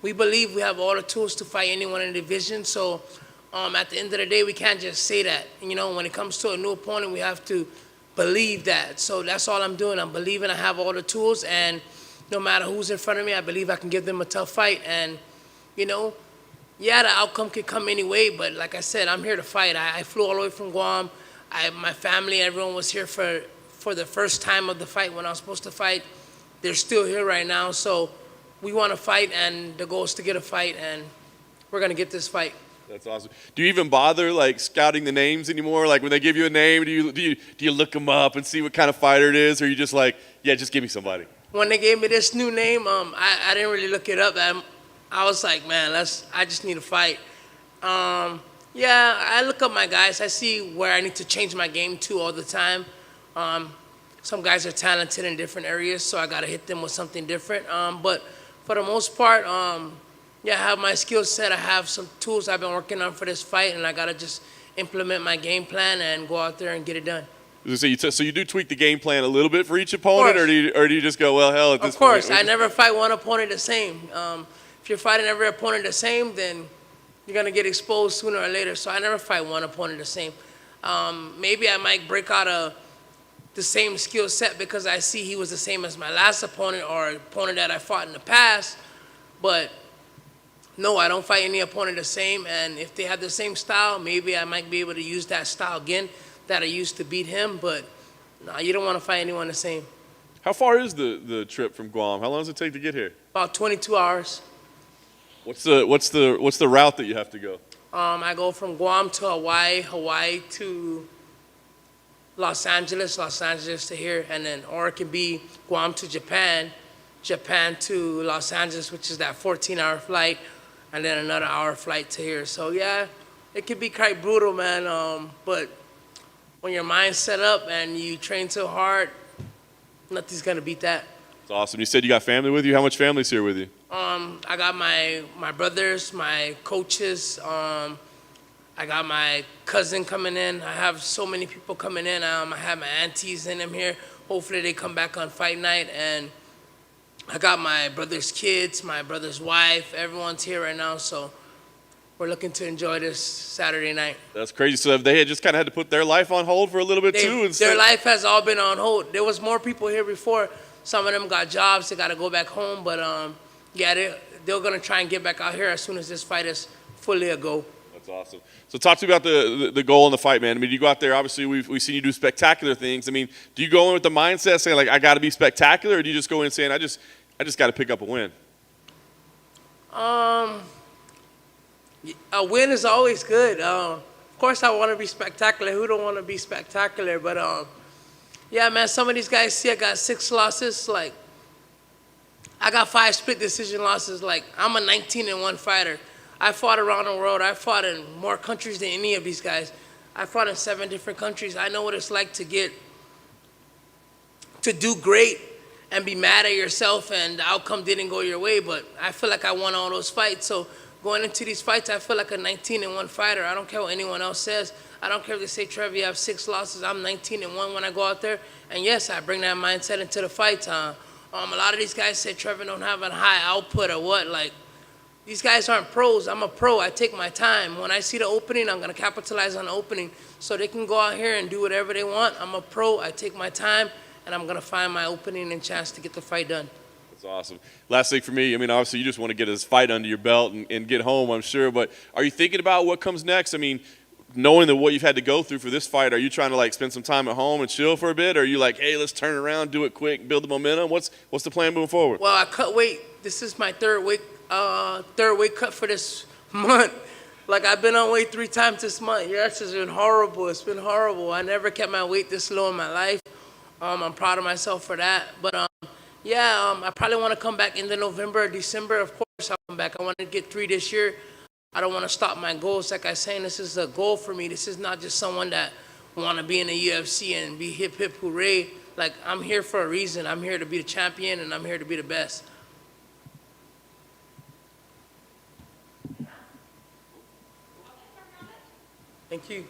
We believe we have all the tools to fight anyone in the division, so at the end of the day, we can't just say that. You know, when it comes to a new opponent, we have to believe that. So that's all I'm doing. I'm believing I have all the tools, and no matter who's in front of me, I believe I can give them a tough fight. And, you know, yeah, the outcome could come any way, but like I said, I'm here to fight. I flew all the way from Guam. My family, everyone was here for the first time of the fight when I was supposed to fight. They're still here right now, so we want to fight, and the goal is to get a fight, and we're going to get this fight. That's awesome. Do you even bother scouting the names anymore? Like when they give you a name, do you look them up and see what kind of fighter it is, or are you just like, yeah, just give me somebody? When they gave me this new name, I didn't really look it up. I was like, man, I just need a fight. Yeah, I look up my guys. I see where I need to change my game to all the time. Some guys are talented in different areas, so I got to hit them with something different. But for the most part, yeah, I have my skill set. I have some tools I've been working on for this fight, and I got to just implement my game plan and go out there and get it done. So you do tweak the game plan a little bit for each opponent, or do you just go, well, hell, at this point? Of course. I never fight one opponent the same. If you're fighting every opponent the same, then you're going to get exposed sooner or later. So I never fight one opponent the same. Maybe I might break out the same skill set because I see he was the same as my last opponent or opponent that I fought in the past. But no, I don't fight any opponent the same. And if they have the same style, maybe I might be able to use that style again that I used to beat him. But no, you don't want to fight anyone the same. How far is the trip from Guam? How long does it take to get here? About 22 hours. What's the route that you have to go? I go from Guam to Hawaii, Hawaii to Los Angeles to here, and then, or it can be Guam to Japan, Japan to Los Angeles, which is that 14-hour flight, and then another hour flight to here. So yeah, it can be quite brutal, man. But when your mind's set up and you train so hard, nothing's gonna beat that. It's awesome. You said you got family with you. How much family's here with you? I got my brothers, my coaches. I got my cousin coming in. I have so many people coming in. I have my aunties in them here. Hopefully they come back on fight night. And I got my brother's kids, my brother's wife. Everyone's here right now, so we're looking to enjoy this Saturday night. That's crazy. So they had just kind of had to put their life on hold for a little bit too? Their life has all been on hold. There was more people here before. Some of them got jobs. They got to go back home. But, yeah, they're going to try and get back out here as soon as this fight is fully a go. That's awesome. So talk to me about the goal in the fight, man. I mean, you go out there, obviously we've seen you do spectacular things. I mean, do you go in with the mindset saying, like, I got to be spectacular, or do you just go in saying, I just got to pick up a win? A win is always good. Of course, I want to be spectacular. Who don't want to be spectacular? But, yeah, man, some of these guys see I got 6 losses. Like, I got 5 split decision losses. Like, I'm a 19-1 fighter. I fought around the world. I fought in more countries than any of these guys. I fought in 7 different countries. I know what it's like to do great and be mad at yourself and the outcome didn't go your way, but I feel like I won all those fights. So going into these fights, I feel like a 19-1 fighter. I don't care what anyone else says. I don't care if they say, Trevor, you have 6 losses. I'm 19-1 when I go out there. And yes, I bring that mindset into the fights. A lot of these guys say Trevor don't have a high output or what. Like, These guys aren't pros. I'm a pro. I take my time. When I see the opening, I'm going to capitalize on the opening so they can go out here and do whatever they want. I'm a pro. I take my time, and I'm going to find my opening and chance to get the fight done. That's awesome. Last thing for me, I mean, obviously you just want to get this fight under your belt and get home, I'm sure, but are you thinking about what comes next? I mean, knowing that what you've had to go through for this fight, are you trying to like spend some time at home and chill for a bit? Or are you like, hey, let's turn around, do it quick, build the momentum? What's the plan moving forward? Well, I cut weight. This is my third weight cut for this month. Like, I've been on weight 3 times this month. Yeah, it's just been horrible. It's been horrible. I never kept my weight this low in my life. I'm proud of myself for that. But I probably want to come back in the November or December. Of course, I'll come back. I want to get 3 this year. I don't want to stop my goals. Like I was saying, this is a goal for me. This is not just someone that want to be in the UFC and be hip, hip, hooray. Like, I'm here for a reason. I'm here to be the champion, and I'm here to be the best. Thank you.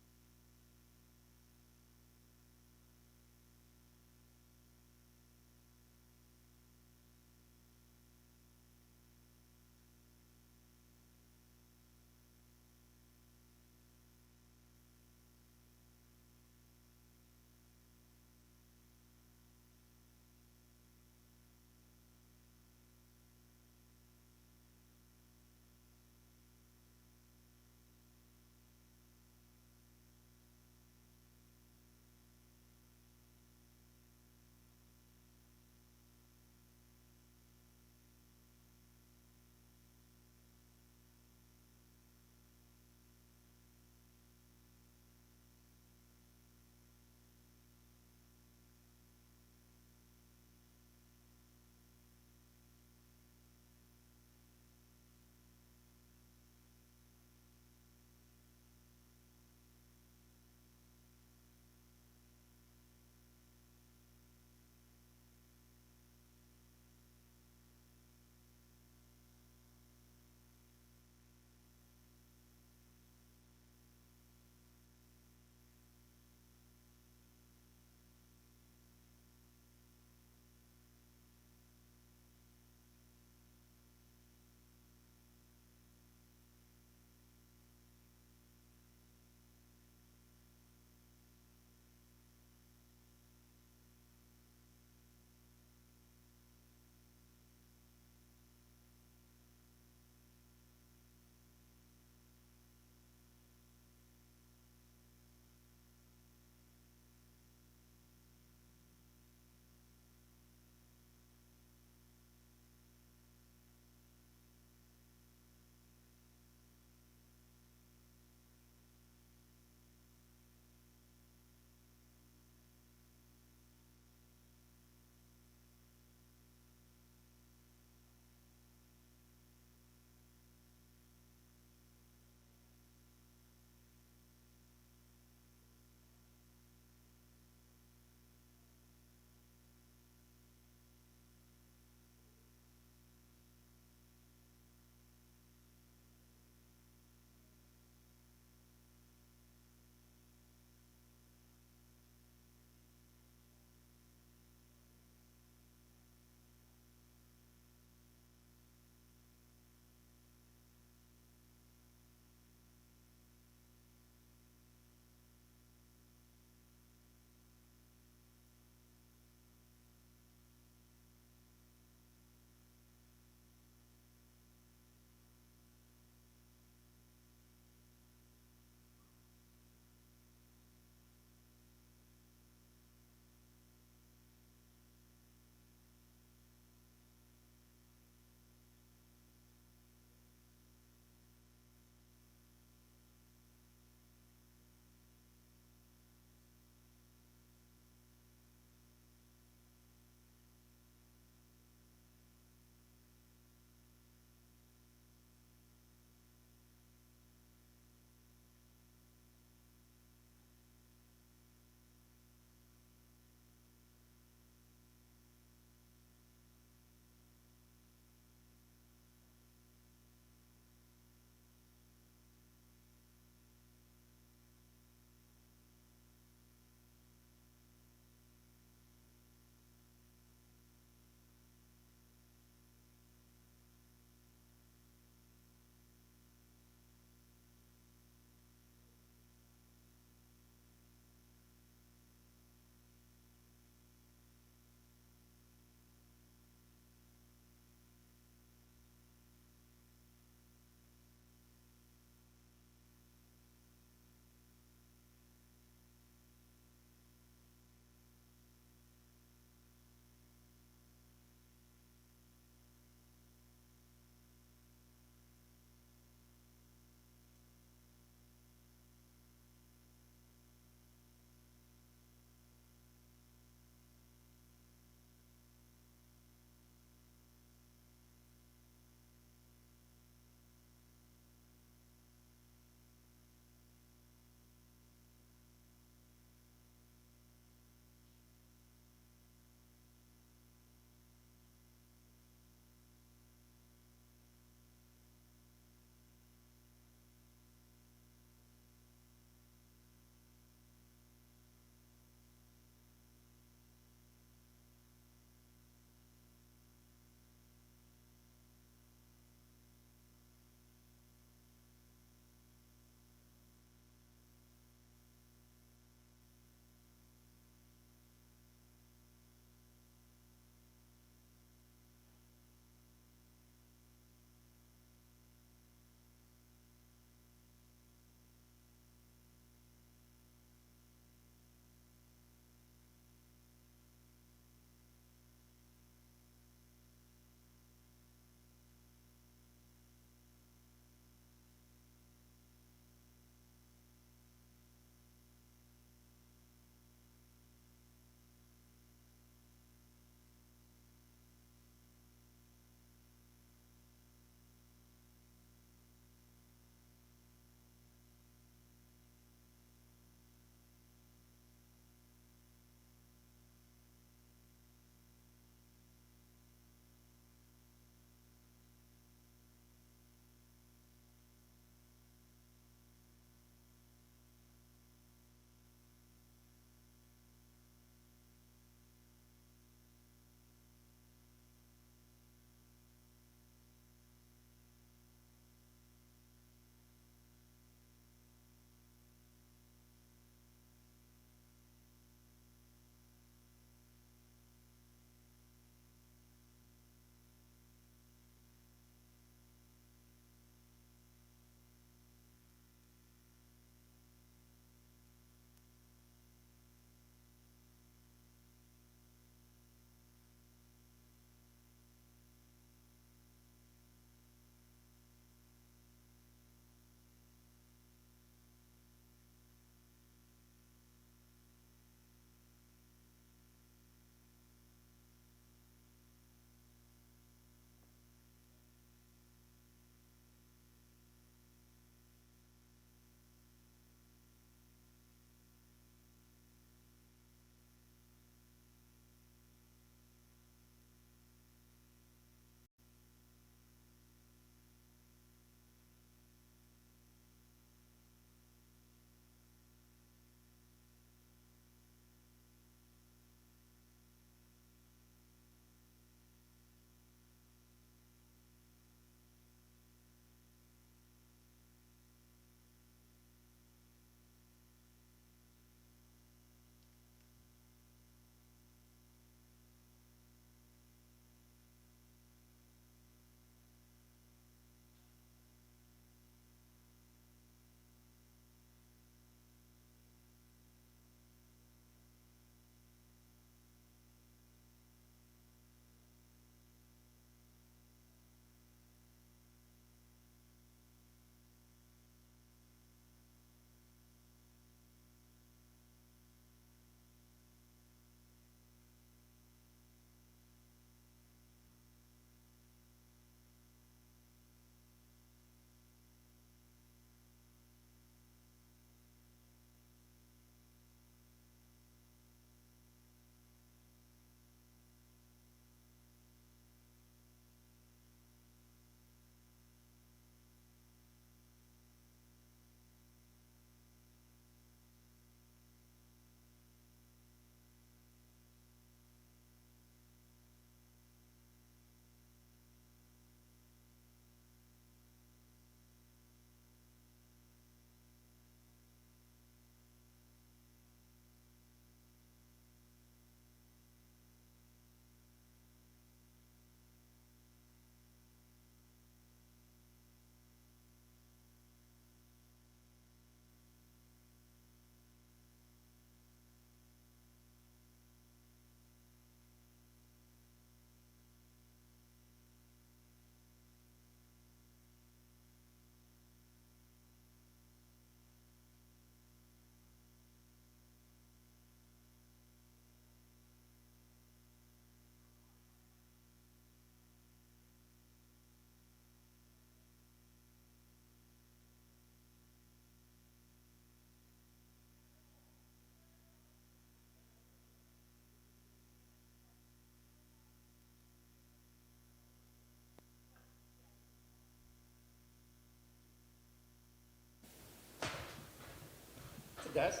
Guys?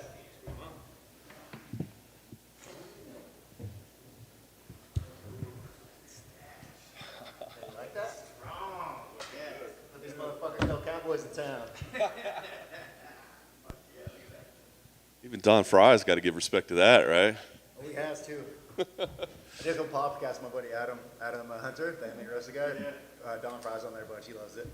Like that? Strong. Yeah. Let these motherfuckers know Cowboys in town. Even Don Fry's got to give respect to that, right? Oh, he has too. I did a couple podcasts with my buddy Adam Hunter, the MMA wrestling guy. Don Fry's on there a bunch. He loves it.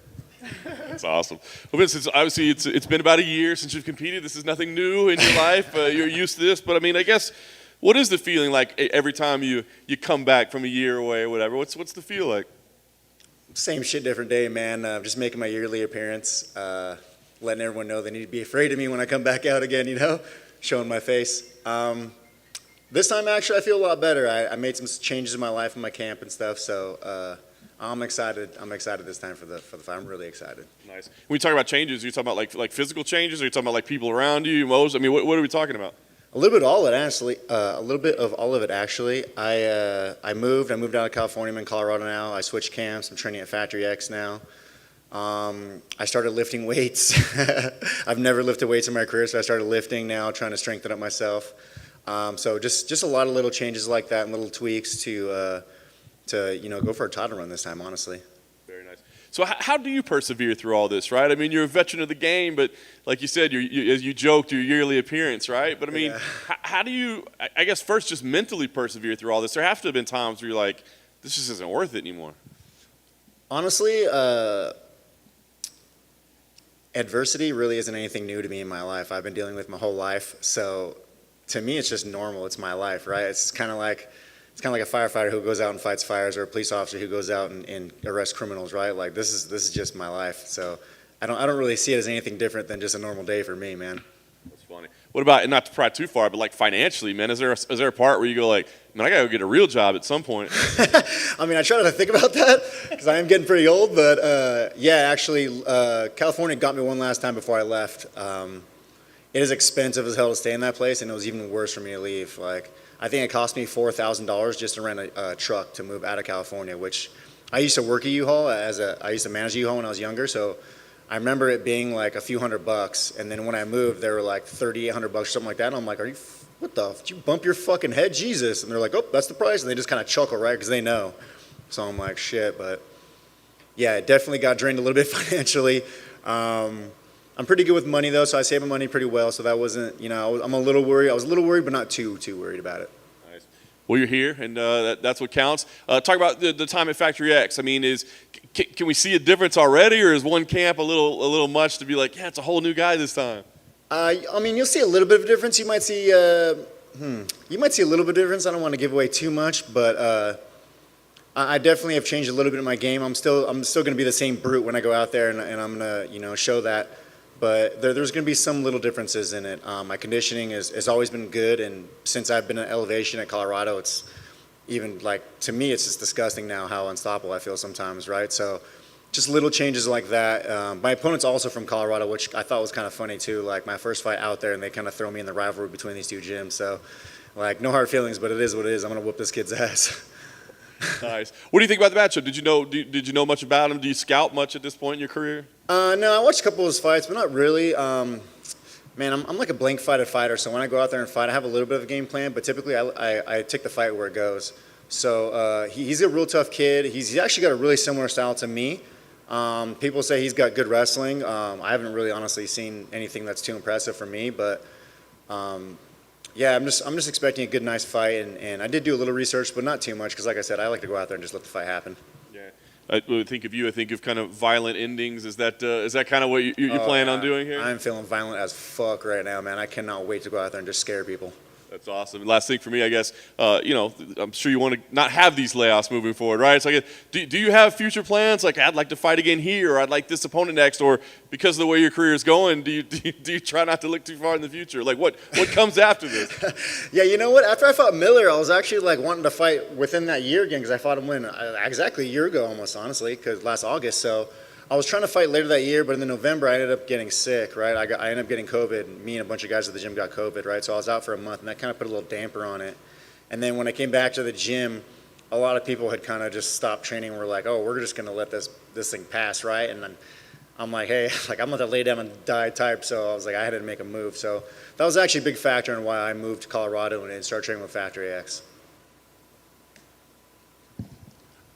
That's awesome. Well, Vince, obviously it's been about a year since you've competed. This is nothing new in your life. You're used to this, but I mean, I guess, what is the feeling like every time you come back from a year away or whatever? What's the feel like? Same shit, different day, man. Just making my yearly appearance, letting everyone know they need to be afraid of me when I come back out again, you know, showing my face. This time, actually, I feel a lot better. I made some changes in my life in my camp and stuff, so I'm excited. I'm excited this time for the fight. I'm really excited. Nice. When you talk about changes, are you talking about like physical changes, or are you talking about like people around you, emotions? I mean, what are we talking about? A little bit of all of it, actually. A little bit of all of it, actually. I moved out of California. I'm in Colorado now. I switched camps. I'm training at Factory X now. I started lifting weights. I've never lifted weights in my career, so I started lifting now, trying to strengthen up myself. So just a lot of little changes like that and little tweaks to go for a title run this time, honestly. Very nice. So how do you persevere through all this, right? I mean, you're a veteran of the game, but like you said, as you joked, your yearly appearance, right? But I mean, how do you, I guess, first just mentally persevere through all this? There have to have been times where you're like, this just isn't worth it anymore. Honestly, adversity really isn't anything new to me in my life. I've been dealing with my whole life, so to me, it's just normal. It's my life, right? It's kind of like a firefighter who goes out and fights fires, or a police officer who goes out and arrests criminals, right? Like this is just my life. So I don't really see it as anything different than just a normal day for me, man. That's funny. What about, and not to pry too far, but like financially, man, is there a part where you go like, man, I gotta go get a real job at some point? I mean, I try not to think about that because I am getting pretty old, but yeah, actually, California got me one last time before I left. It is expensive as hell to stay in that place, and it was even worse for me to leave. Like, I think it cost me $4,000 just to rent a truck to move out of California, which I used to work at U-Haul I used to manage a U-Haul when I was younger, so I remember it being like a few $100, and then when I moved, they were like $3,800 or something like that, and I'm like, what the, did you bump your fucking head? Jesus. And they're like, oh, that's the price, and they just kind of chuckle, right, because they know. So I'm like, shit, but yeah, it definitely got drained a little bit financially. I'm pretty good with money, though, so I save my money pretty well, so that wasn't, I'm a little worried. I was a little worried, but not too worried about it. Nice. Well, you're here, and that's what counts. Talk about the time at Factory X. I mean, can we see a difference already, or is one camp a little much to be like, yeah, it's a whole new guy this time? I mean, you'll see a little bit of a difference. You might see a little bit of difference. I don't want to give away too much, but I definitely have changed a little bit in my game. I'm still going to be the same brute when I go out there, and I'm going to, show that. But there's going to be some little differences in it. My conditioning has always been good, and since I've been at elevation at Colorado, it's even like, to me, it's just disgusting now how unstoppable I feel sometimes, right? So just little changes like that. My opponent's also from Colorado, which I thought was kind of funny too. Like my first fight out there, and they kind of throw me in the rivalry between these two gyms. So like, no hard feelings, but it is what it is. I'm going to whoop this kid's ass. Nice. What do you think about the matchup? Did you know much about him? Do you scout much at this point in your career? No, I watched a couple of his fights, but not really. Man, I'm like a blank fighter, so when I go out there and fight, I have a little bit of a game plan, but typically I take the fight where it goes. So he's a real tough kid. He's actually got a really similar style to me. People say he's got good wrestling. I haven't really honestly seen anything that's too impressive for me, but yeah, I'm just expecting a good, nice fight, and I did do a little research, but not too much, because like I said, I like to go out there and just let the fight happen. Yeah. I think of kind of violent endings. Is that kind of what you plan on doing here? I'm feeling violent as fuck right now, man. I cannot wait to go out there and just scare people. That's awesome. Last thing for me, I guess, I'm sure you want to not have these layoffs moving forward, right? So I guess, do you have future plans? Like, I'd like to fight again here, or I'd like this opponent next, or because of the way your career is going, do you try not to look too far in the future? Like, what comes after this? Yeah, you know what? After I fought Miller, I was actually like wanting to fight within that year again, because I fought him exactly a year ago almost, honestly, because last August. So I was trying to fight later that year, but in the November, I ended up getting sick, right? I ended up getting COVID. Me and a bunch of guys at the gym got COVID, right? So I was out for a month, and that kind of put a little damper on it. And then when I came back to the gym, a lot of people had kind of just stopped training and were like, oh, we're just going to let this thing pass, right? And then I'm like, hey, like I'm gonna lay down and die type. So I was like, I had to make a move. So that was actually a big factor in why I moved to Colorado and started training with Factory X.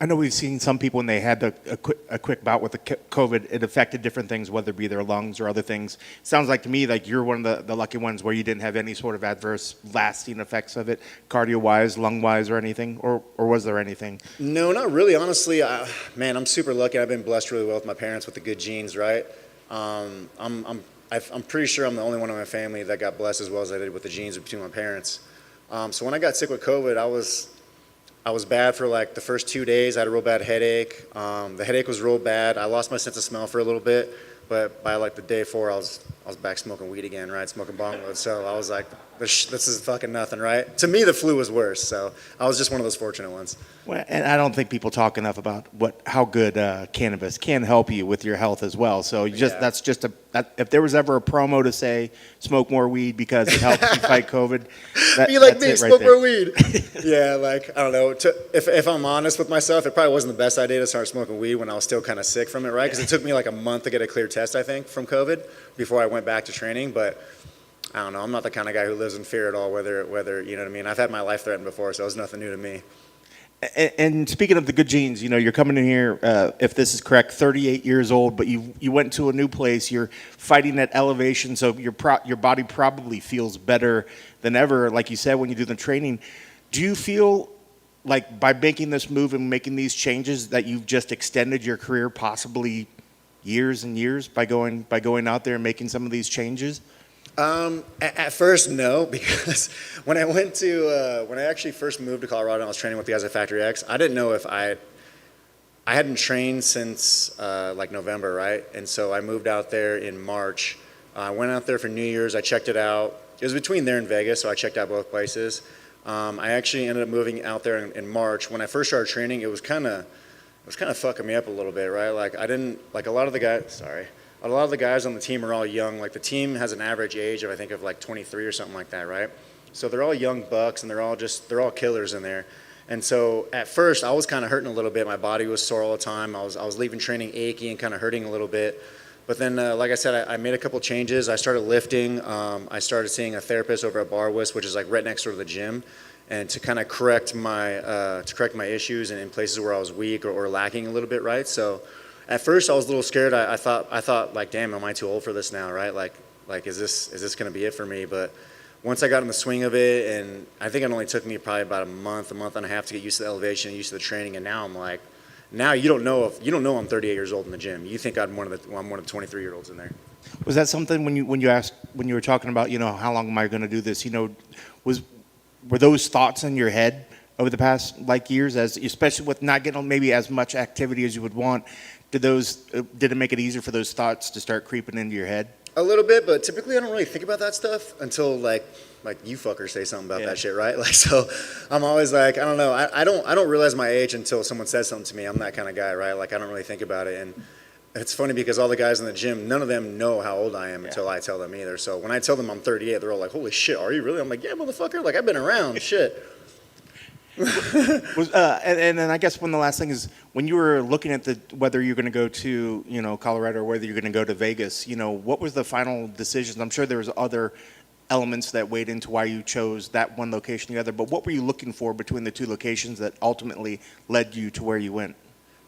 I know we've seen some people when they had a quick bout with the COVID, it affected different things, whether it be their lungs or other things. Sounds like to me like you're one of the lucky ones where you didn't have any sort of adverse lasting effects of it, cardio-wise, lung-wise, or anything, or was there anything? No, not really. Honestly, man, I'm super lucky. I've been blessed really well with my parents with the good genes, right? I'm pretty sure I'm the only one in my family that got blessed as well as I did with the genes between my parents. So when I got sick with COVID, I was bad for like the first 2 days. I had a real bad headache. The headache was real bad. I lost my sense of smell for a little bit, but by like the day 4, I was back smoking weed again, right? Smoking bong loads. So I was like, this is fucking nothing, right? To me, the flu was worse. So I was just one of those fortunate ones. Well, and I don't think people talk enough about how good cannabis can help you with your health as well. So that's just if there was ever a promo to say smoke more weed because it helps you fight COVID, be like that's me, it right smoke there. more weed. Yeah, like I don't know. If I'm honest with myself, it probably wasn't the best idea to start smoking weed when I was still kind of sick from it, right? Because it took me like a month to get a clear test, I think, from COVID before I went back to training. But I don't know. I'm not the kind of guy who lives in fear at all. Whether you know what I mean. I've had my life threatened before, so it was nothing new to me. And speaking of the good genes, you're coming in here, if this is correct, 38 years old, but you went to a new place. You're fighting at elevation, so your body probably feels better than ever, like you said, when you do the training. Do you feel like by making this move and making these changes that you've just extended your career possibly years and years by going out there and making some of these changes? At first, no, because when I actually first moved to Colorado and I was training with the guys at Factory X, I didn't know if I hadn't trained since like November, right? And so I moved out there in March. I went out there for New Year's. I checked it out. It was between there and Vegas, so I checked out both places. I actually ended up moving out there in March. When I first started training, it was kind of fucking me up a little bit, right? Like a lot of the guys on the team are all young. Like the team has an average age of I think of like 23 or something like that, right? So they're all young bucks and they're all killers in there. And so at first I was kind of hurting a little bit. My body was sore all the time. I was leaving training achy and kind of hurting a little bit. But then, like I said, I made a couple changes. I started lifting. I started seeing a therapist over at Barwis, which is like right next door to the gym, and to kind of correct my issues and in places where I was weak or lacking a little bit, right? So at first I was a little scared. I thought like, damn, am I too old for this now, right? Like is this going to be it for me? But once I got in the swing of it, and I think it only took me probably about a month and a half to get used to the elevation, used to the training, and now I'm like, now you don't know I'm 38 years old in the gym. You think I'm one of the 23-year-olds in there. Was that something when you were talking about how long am I going to do this? Were those thoughts in your head over the past years, especially with not getting maybe as much activity as you would want? Did it make it easier for those thoughts to start creeping into your head? A little bit, but typically I don't really think about that stuff until like you fuckers say something about that shit, right? Like, so I'm always like, I don't know. I don't realize my age until someone says something to me. I'm that kind of guy, right? Like I don't really think about it. And it's funny because all the guys in the gym, none of them know how old I am until I tell them either. So when I tell them I'm 38, they're all like, holy shit, are you really? I'm like, yeah, motherfucker. Like I've been around, shit. And then I guess the last thing is when you were looking at whether you're going to go to Colorado or whether you're going to go to Vegas, what was the final decision? I'm sure there was other elements that weighed into why you chose that one location or the other, but what were you looking for between the two locations that ultimately led you to where you went?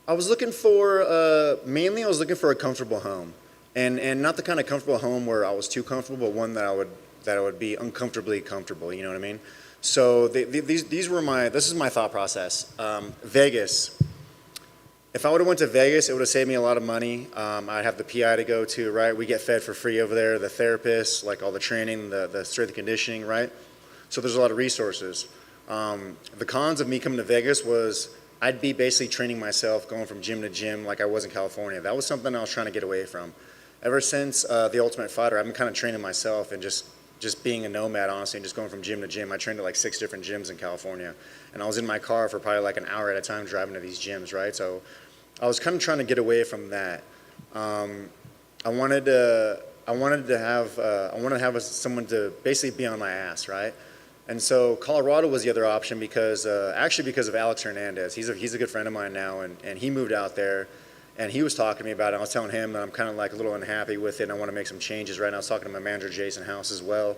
I was looking for mainly a comfortable home, and not the kind of comfortable home where I was too comfortable, but one that I would be uncomfortably comfortable. You know what I mean? So this is my thought process. Vegas. If I would have went to Vegas, it would have saved me a lot of money. I'd have the PI to go to, right? We get fed for free over there, the therapists, like all the training, the strength and conditioning, right? So there's a lot of resources. The cons of me coming to Vegas was I'd be basically training myself, going from gym to gym like I was in California. That was something I was trying to get away from. Ever since The Ultimate Fighter, I've been kind of training myself and just being a nomad, honestly, and just going from gym to gym. I trained at like 6 different gyms in California, and I was in my car for probably like an hour at a time driving to these gyms, right? So I was kind of trying to get away from that. I wanted to have someone to basically be on my ass, right? And so Colorado was the other option because of Alex Hernandez. He's a good friend of mine now, and he moved out there. And he was talking to me about it. I was telling him that I'm kind of like a little unhappy with it and I want to make some changes right now. I was talking to my manager, Jason House, as well.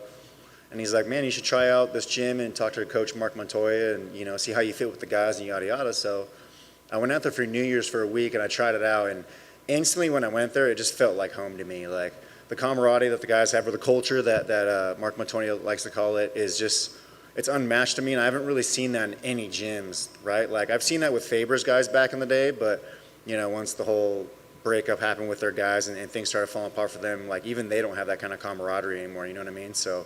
And he's like, man, you should try out this gym and talk to Coach Mark Montoya and, you know, see how you fit with the guys and yada yada. So I went out there for New Year's for a week and I tried it out. And instantly when I went there, it just felt like home to me. Like the camaraderie that the guys have, or the culture that Mark Montoya likes to call it, is just, it's unmatched to me. And I haven't really seen that in any gyms, right? Like I've seen that with Faber's guys back in the day, but, you know, once the whole breakup happened with their guys and things started falling apart for them, like even they don't have that kind of camaraderie anymore, you know what I mean? So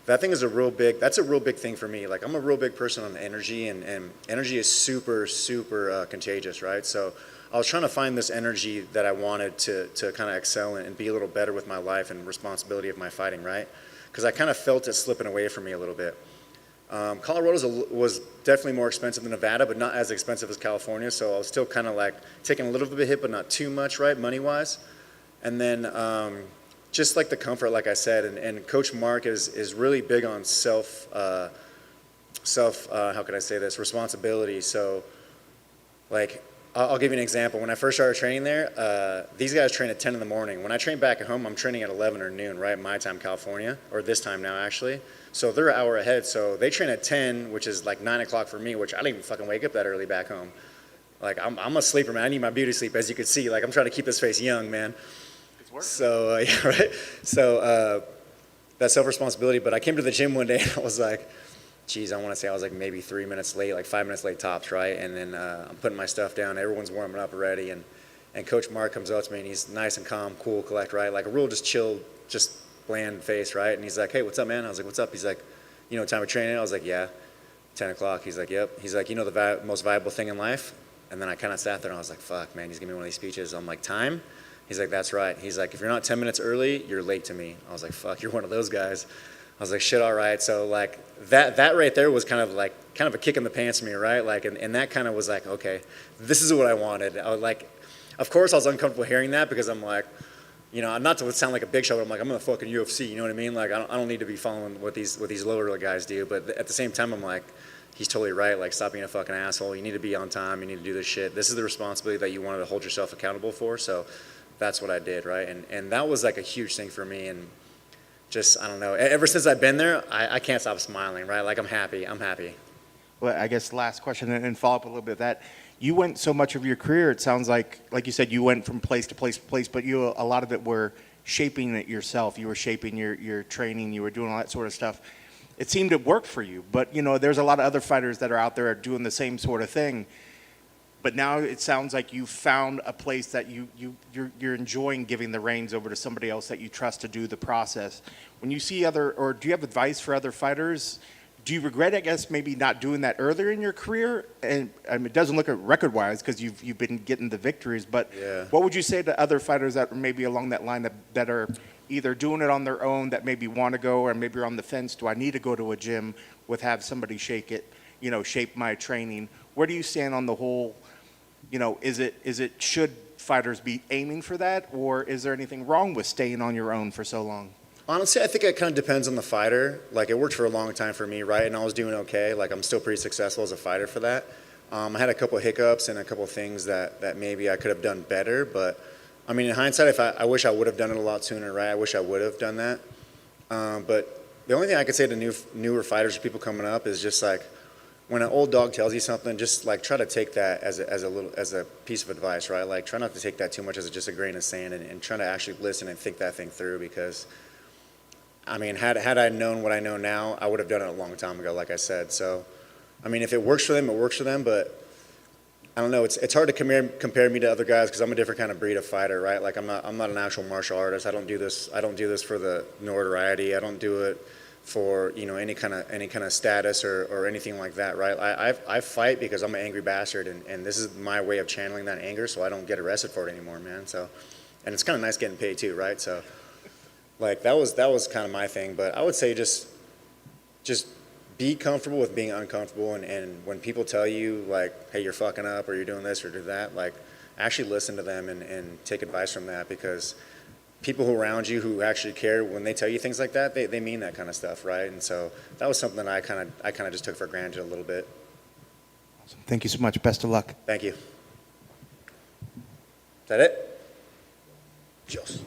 that thing is that's a real big thing for me. Like I'm a real big person on energy, and energy is super, super contagious, right? So I was trying to find this energy that I wanted to kind of excel in and be a little better with my life and responsibility of my fighting, right? Because I kind of felt it slipping away from me a little bit. Colorado was definitely more expensive than Nevada, but not as expensive as California. So I was still kind of like taking a little bit of a hit, but not too much, right, money-wise. And then just like the comfort, like I said, and Coach Mark is really big on how can I say this, responsibility. So like, I'll give you an example. When I first started training there, these guys train at 10 in the morning. When I train back at home, I'm training at 11 or noon, right, my time, California, or this time now, actually. So they're an hour ahead. So they train at 10, which is like 9 o'clock for me, which I didn't even fucking wake up that early back home. Like, I'm a sleeper, man. I need my beauty sleep, as you can see. Like, I'm trying to keep this face young, man. It's working. So, yeah, right? So that self-responsibility. But I came to the gym one day, and I was like, geez, I want to say I was like maybe 3 minutes late, like 5 minutes late tops, right? And then I'm putting my stuff down. Everyone's warming up already. And Coach Mark comes up to me, and he's nice and calm, cool, collect, right? Like a real just chill, just bland face, right? And he's like, hey, what's up, man? I was like, what's up? He's like, you know, time of training? I was like, yeah, 10 o'clock. He's like, yep. He's like, you know the most valuable thing in life? And then I kind of sat there, and I was like, fuck, man, he's giving me one of these speeches. I'm like, time? He's like, that's right. He's like, if you're not 10 minutes early, you're late to me. I was like, fuck, you're one of those guys. I was like, shit, all right. So like that right there was kind of a kick in the pants for me, right? Like, and that kind of was like, okay, this is what I wanted. I was like, of course I was uncomfortable hearing that, because I'm like, you know, not to sound like a big shot, but I'm like, I'm in the fucking UFC, you know what I mean? Like, I don't need to be following what these lower guys do. But at the same time, I'm like, he's totally right. Like, stop being a fucking asshole. You need to be on time. You need to do this shit. This is the responsibility that you wanted to hold yourself accountable for. So that's what I did, right? And that was like a huge thing for me. And just, I don't know, ever since I've been there, I can't stop smiling, right? Like, I'm happy. Well, I guess last question and follow up a little bit of that. You went so much of your career, it sounds like you said, you went from place to place to place, but a lot of it were shaping it yourself. You were shaping your training. You were doing all that sort of stuff. It seemed it worked for you, but you know, there's a lot of other fighters that are out there doing the same sort of thing. But now it sounds like you found a place that you're enjoying giving the reins over to somebody else that you trust to do the process. When you see or do you have advice for other fighters? Do you regret, I guess, maybe not doing that earlier in your career? And I mean, it doesn't look at record-wise because you've been getting the victories. But yeah. What would you say to other fighters that are maybe along that line that are either doing it on their own, that maybe want to go, or maybe are on the fence? Do I need to go to a gym have somebody shape my training? Where do you stand on the whole? You know, should fighters be aiming for that, or is there anything wrong with staying on your own for so long? Honestly, I think it kind of depends on the fighter. Like, it worked for a long time for me, right? And I was doing okay. Like, I'm still pretty successful as a fighter for that. I had a couple of hiccups and a couple of things that maybe I could have done better. But, I mean, in hindsight, I wish I would have done it a lot sooner, right? I wish I would have done that. But the only thing I could say to newer fighters or people coming up is just, like, when an old dog tells you something, just, like, try to take that as a piece of advice, right? Like, try not to take that too much as just a grain of sand, and try to actually listen and think that thing through, because I mean, had I known what I know now, I would have done it a long time ago, like I said. So, I mean, if it works for them, it works for them. But I don't know. It's hard to compare me to other guys, because I'm a different kind of breed of fighter, right? Like, I'm not an actual martial artist. I don't do this for the notoriety. I don't do it for, you know, any kind of status or anything like that, right? I fight because I'm an angry bastard, and this is my way of channeling that anger, so I don't get arrested for it anymore, man. So, and it's kind of nice getting paid too, right? So, like, that was kind of my thing. But I would say just be comfortable with being uncomfortable, and when people tell you, like, hey, you're fucking up, or you're doing this or do that, like, actually listen to them and take advice from that, because people who are around you who actually care, when they tell you things like that, they mean that kind of stuff, right? And so that was something that I kind of just took for granted a little bit. Awesome. Thank you so much. Best of luck. Thank you. that it? Dios.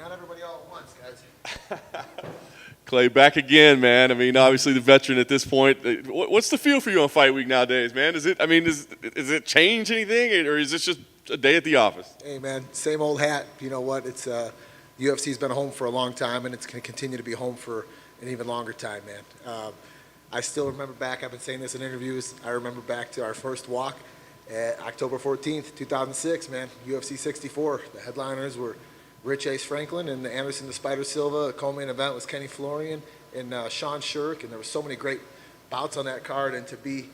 not everybody all at once, guys. Clay, back again, man. I mean, obviously the veteran at this point. What's the feel for you on fight week nowadays, man? Is it change anything, or is this just a day at the office? Hey, man, same old hat. You know what? It's UFC's been home for a long time, and it's going to continue to be home for an even longer time, man. I still remember back. I've been saying this in interviews. I remember back to our first walk at October 14th, 2006, man. UFC 64. The headliners were Rich Ace Franklin and Anderson the Spider Silva. The co-main event was Kenny Florian and Sean Shirk, and there were so many great bouts on that card. And to be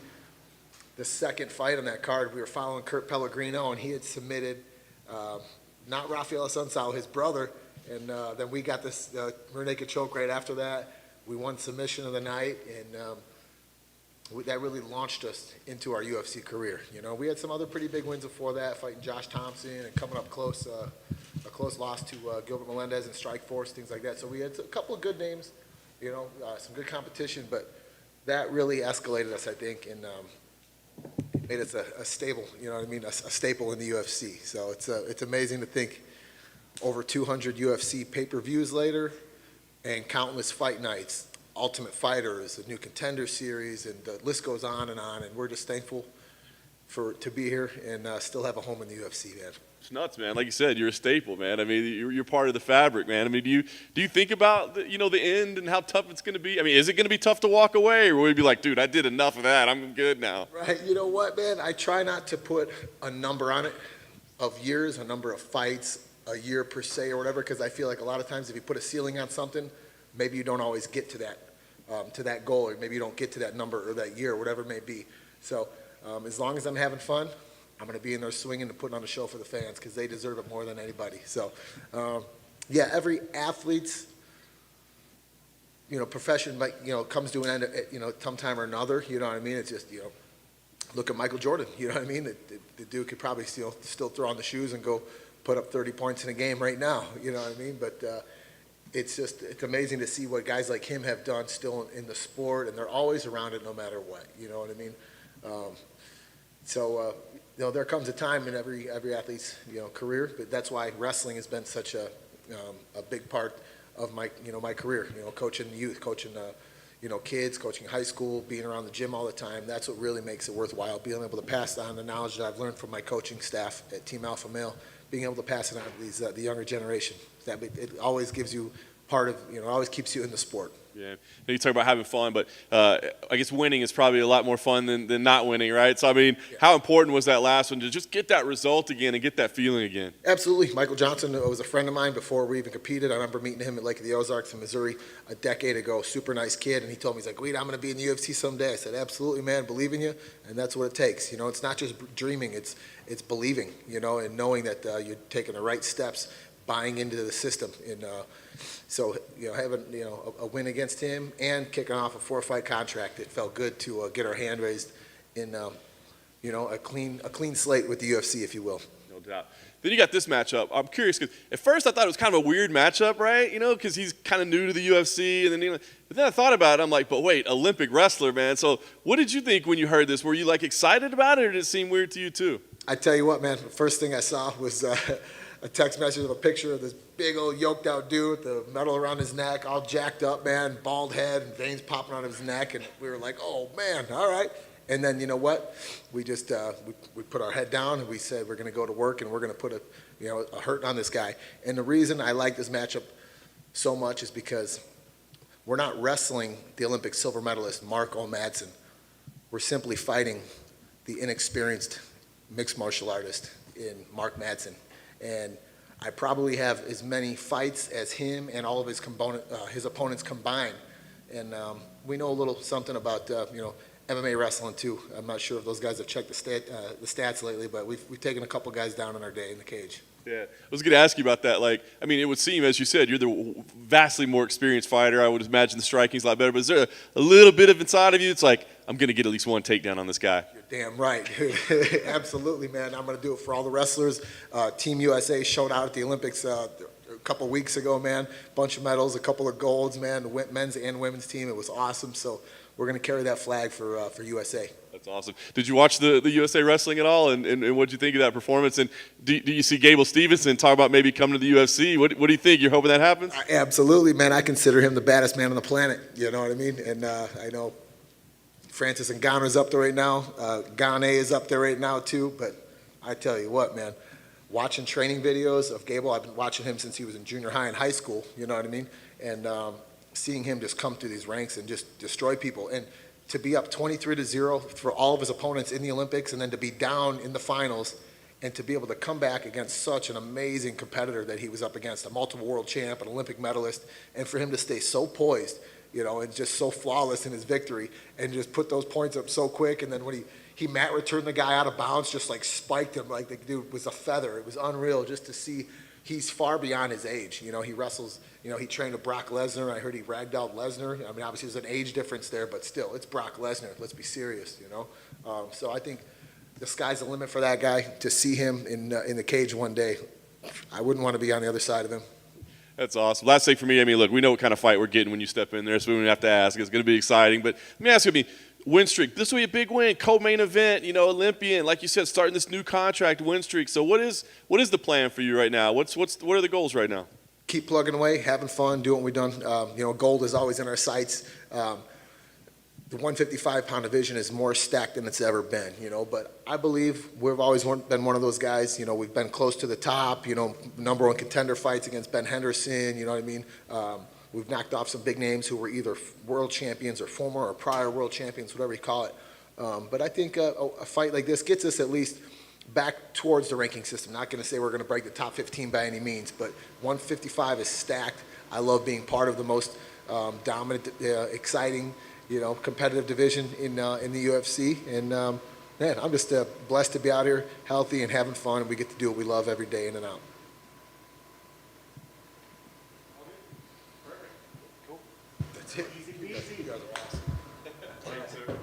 the second fight on that card, we were following Kurt Pellegrino, and he had submitted not Rafael Assunção, his brother, and then we got this rear naked choke right after that. We won submission of the night, and that really launched us into our UFC career. You know, we had some other pretty big wins before that, fighting Josh Thompson and coming up close, a close loss to Gilbert Melendez and Strikeforce, things like that. So we had a couple of good names, you know, some good competition, but that really escalated us, I think, and made us a stable, you know what I mean, a staple in the UFC. So it's amazing to think over 200 UFC pay-per-views later and countless fight nights, Ultimate Fighters, a new Contender Series, and the list goes on, and we're just thankful to be here and still have a home in the UFC, man. It's nuts, man. Like you said, you're a staple, man. I mean, you're part of the fabric, man. I mean, do you think about the end and how tough it's going to be? I mean, is it going to be tough to walk away, or will you be like, dude, I did enough of that, I'm good now? Right. You know what, man? I try not to put a number on it of years, a number of fights, a year per se, or whatever, because I feel like a lot of times if you put a ceiling on something, maybe you don't always get to that goal, or maybe you don't get to that number or that year, or whatever it may be. So as long as I'm having fun, I'm going to be in there swinging and putting on a show for the fans, because they deserve it more than anybody. So, yeah, every athlete's, profession, comes to an end at, sometime or another. You know what I mean? It's just, look at Michael Jordan. You know what I mean? The dude could probably still throw on the shoes and go put up 30 points in a game right now. You know what I mean? But it's amazing to see what guys like him have done still in the sport, and they're always around it no matter what. You know what I mean? There comes a time in every athlete's career, but that's why wrestling has been such a big part of my my career. Coaching youth, coaching kids, coaching high school, being around the gym all the time. That's what really makes it worthwhile. Being able to pass on the knowledge that I've learned from my coaching staff at Team Alpha Male, being able to pass it on to the younger generation. It always gives you part of always keeps you in the sport. Yeah, you talk about having fun, but I guess winning is probably a lot more fun than not winning, right? So, I mean, how important was that last one to just get that result again and get that feeling again? Absolutely. Michael Johnson was a friend of mine before we even competed. I remember meeting him at Lake of the Ozarks in Missouri a decade ago. Super nice kid, and he told me, he's like, Guida, I'm going to be in the UFC someday. I said, absolutely, man, believe in you, and that's what it takes. It's not just dreaming, it's believing, and knowing that you're taking the right steps, buying into the system, and so having a win against him and kicking off a 4-fight contract, it felt good to get our hand raised in a clean slate with the UFC, if you will. No doubt. Then you got this matchup. I'm curious because at first I thought it was kind of a weird matchup, right? Because he's kind of new to the UFC, and then but then I thought about it. I'm like, but wait, Olympic wrestler, man. So what did you think when you heard this? Were you like excited about it, or did it seem weird to you too? I tell you what, man. The first thing I saw was a text message of a picture of this big old yoked out dude with the medal around his neck, all jacked up, man, bald head and veins popping out of his neck, and we were like, oh man, all right. And then you know what? We just we put our head down and we said we're going to go to work and we're going to put a hurt on this guy. And the reason I like this matchup so much is because we're not wrestling the Olympic silver medalist Mark O. Madsen. We're simply fighting the inexperienced mixed martial artist in Mark Madsen. And I probably have as many fights as him and all of his opponents combined. And we know a little something about MMA wrestling too. I'm not sure if those guys have checked the stats lately, but we've taken a couple guys down in our day in the cage. Yeah, I was going to ask you about that. Like, I mean, it would seem, as you said, you're the vastly more experienced fighter. I would imagine the striking's a lot better. But is there a little bit of inside of you? It's like, I'm going to get at least one takedown on this guy. You're damn right. Absolutely, man. I'm going to do it for all the wrestlers. Team USA showed out at the Olympics a couple weeks ago, man. Bunch of medals, a couple of golds, man. The men's and women's team. It was awesome. So we're going to carry that flag for USA. That's awesome. Did you watch the USA Wrestling at all, and what did you think of that performance? And do you see Gable Stevenson talk about maybe coming to the UFC? What do you think? You're hoping that happens? Absolutely, man. I consider him the baddest man on the planet. You know what I mean? And I know Francis Ngannou's up there right now. Gane is up there right now too. But I tell you what, man. Watching training videos of Gable, I've been watching him since he was in junior high and high school. You know what I mean? And seeing him just come through these ranks and just destroy people. And to be up 23-0 for all of his opponents in the Olympics, and then to be down in the finals, and to be able to come back against such an amazing competitor that he was up against, a multiple world champ, an Olympic medalist, and for him to stay so poised, you know, and just so flawless in his victory, and just put those points up so quick, and then when he mat returned the guy out of bounds, just like spiked him like the dude was a feather. It was unreal just to see. He's far beyond his age. You know, he wrestles, you know, he trained with Brock Lesnar. I heard he ragdolled Lesnar. I mean, obviously there's an age difference there, but still, it's Brock Lesnar. Let's be serious, you know. So I think the sky's the limit for that guy. To see him in the cage one day, I wouldn't want to be on the other side of him. That's awesome. Last thing for me, I mean, look, we know what kind of fight we're getting when you step in there, so we don't have to ask. It's going to be exciting. But let me ask you, win streak. This will be a big win, co-main event, you know, Olympian. Like you said, starting this new contract, win streak. So what is the plan for you right now? What are the goals right now? Keep plugging away, having fun, doing what we've done. You know, gold is always in our sights. The 155-pound division is more stacked than it's ever been, you know, but I believe we've always been one of those guys, you know, we've been close to the top, you know, number one contender fights against Ben Henderson, you know what I mean? We've knocked off some big names who were either world champions or former or prior world champions, whatever you call it. But I think a fight like this gets us at least back towards the ranking system. Not going to say we're going to break the top 15 by any means, but 155 is stacked. I love being part of the most dominant, exciting, you know, competitive division in the UFC. And man, I'm just blessed to be out here, healthy and having fun, and we get to do what we love every day in and out. That's it. You guys are awesome. Thanks, sir.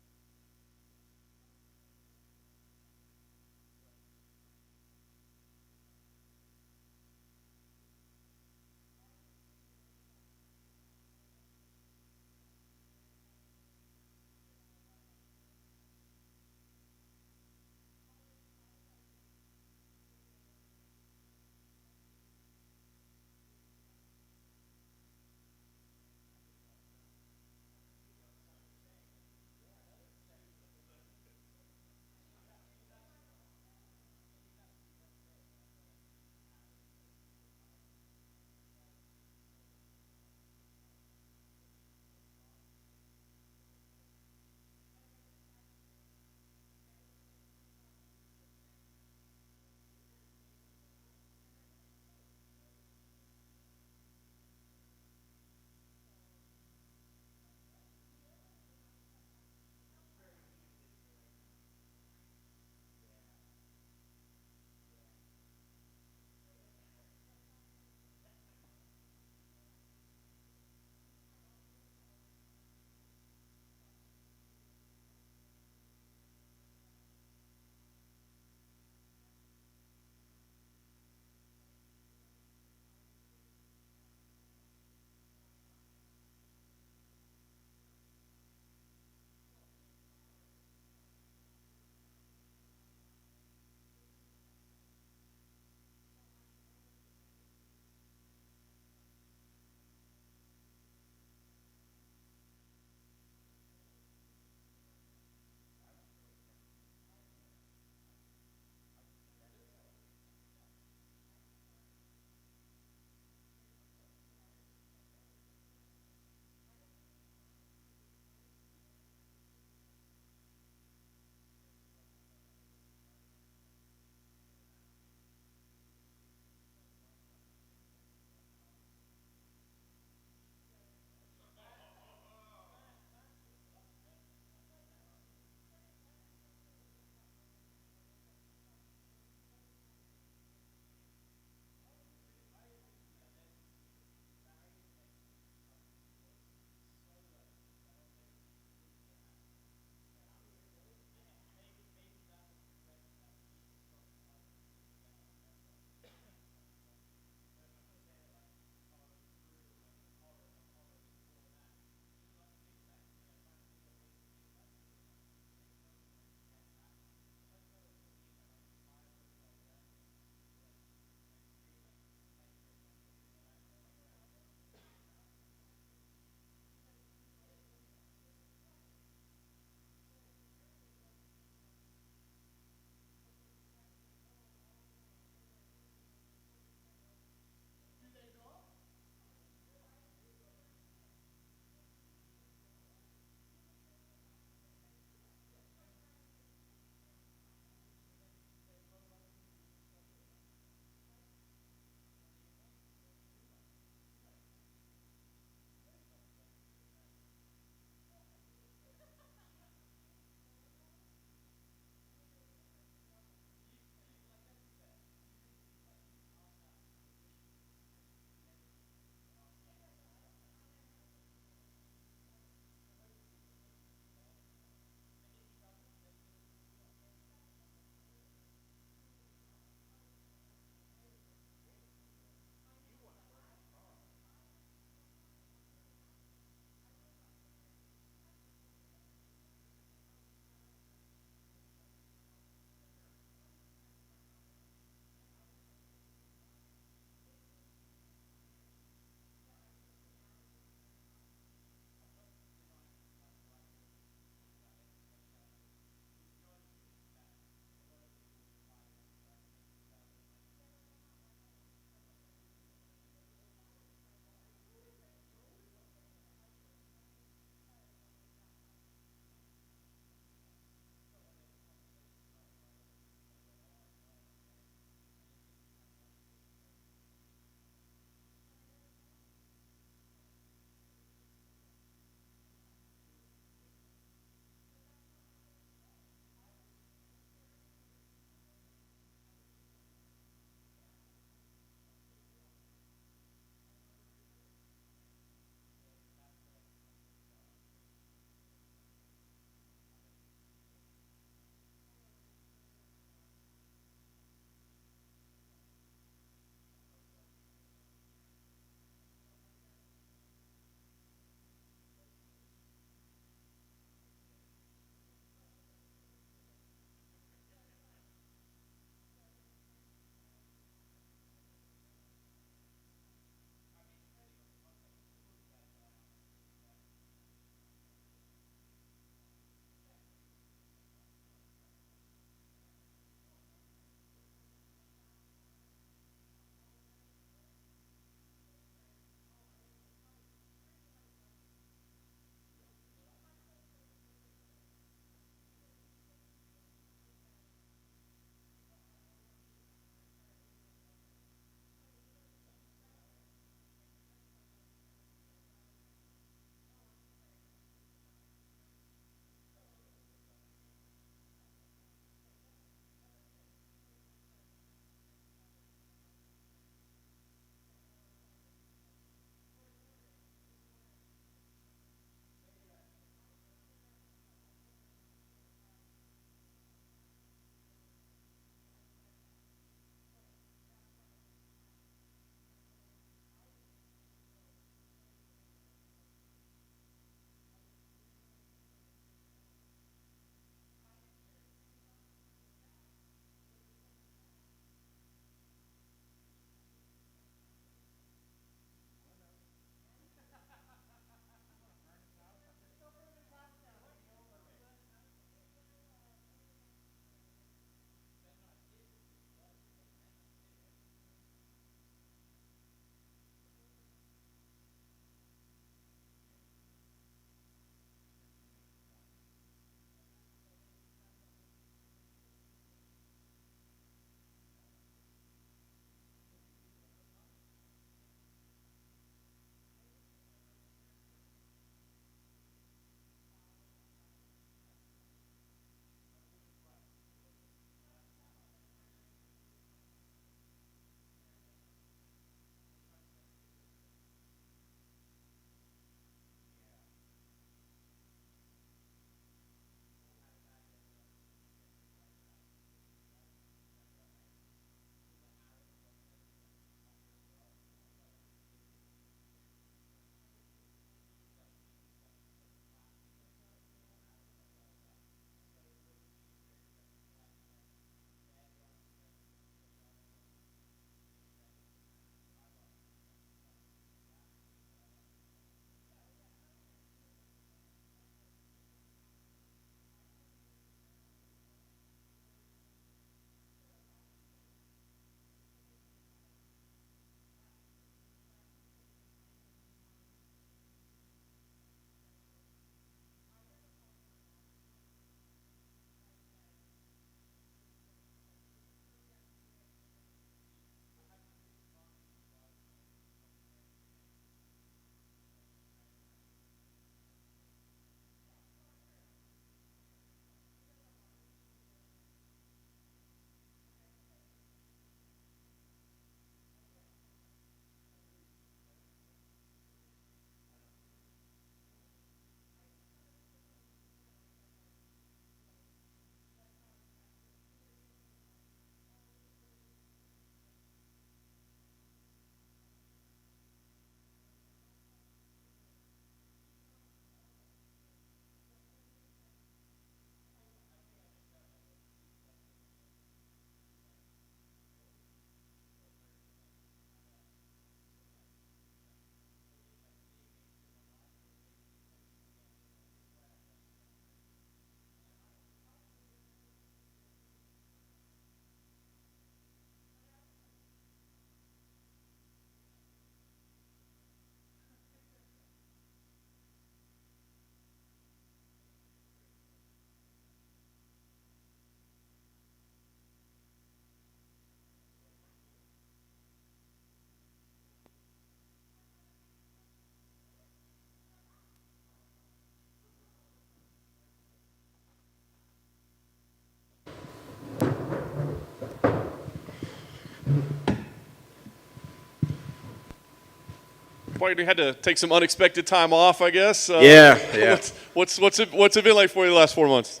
Boy, you had to take some unexpected time off, I guess. Yeah. What's it been like for you the last 4 months?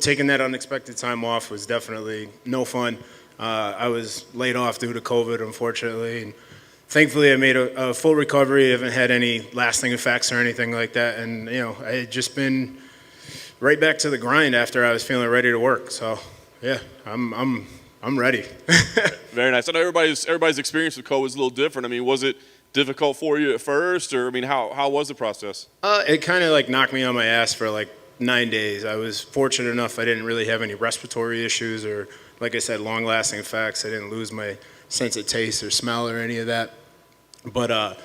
Taking that unexpected time off was definitely no fun. I was laid off due to COVID, unfortunately, and thankfully I made a full recovery. I haven't had any lasting effects or anything like that, and I had just been right back to the grind after I was feeling ready to work. So, yeah, I'm ready. Very nice. I know everybody's experience with COVID was a little different. I mean, was it difficult for you at first, or I mean, how was the process? It kind of like knocked me on my ass for like 9 days. I was fortunate enough I didn't really have any respiratory issues or, like I said, long-lasting effects. I didn't lose my sense of taste or smell or any of that. But I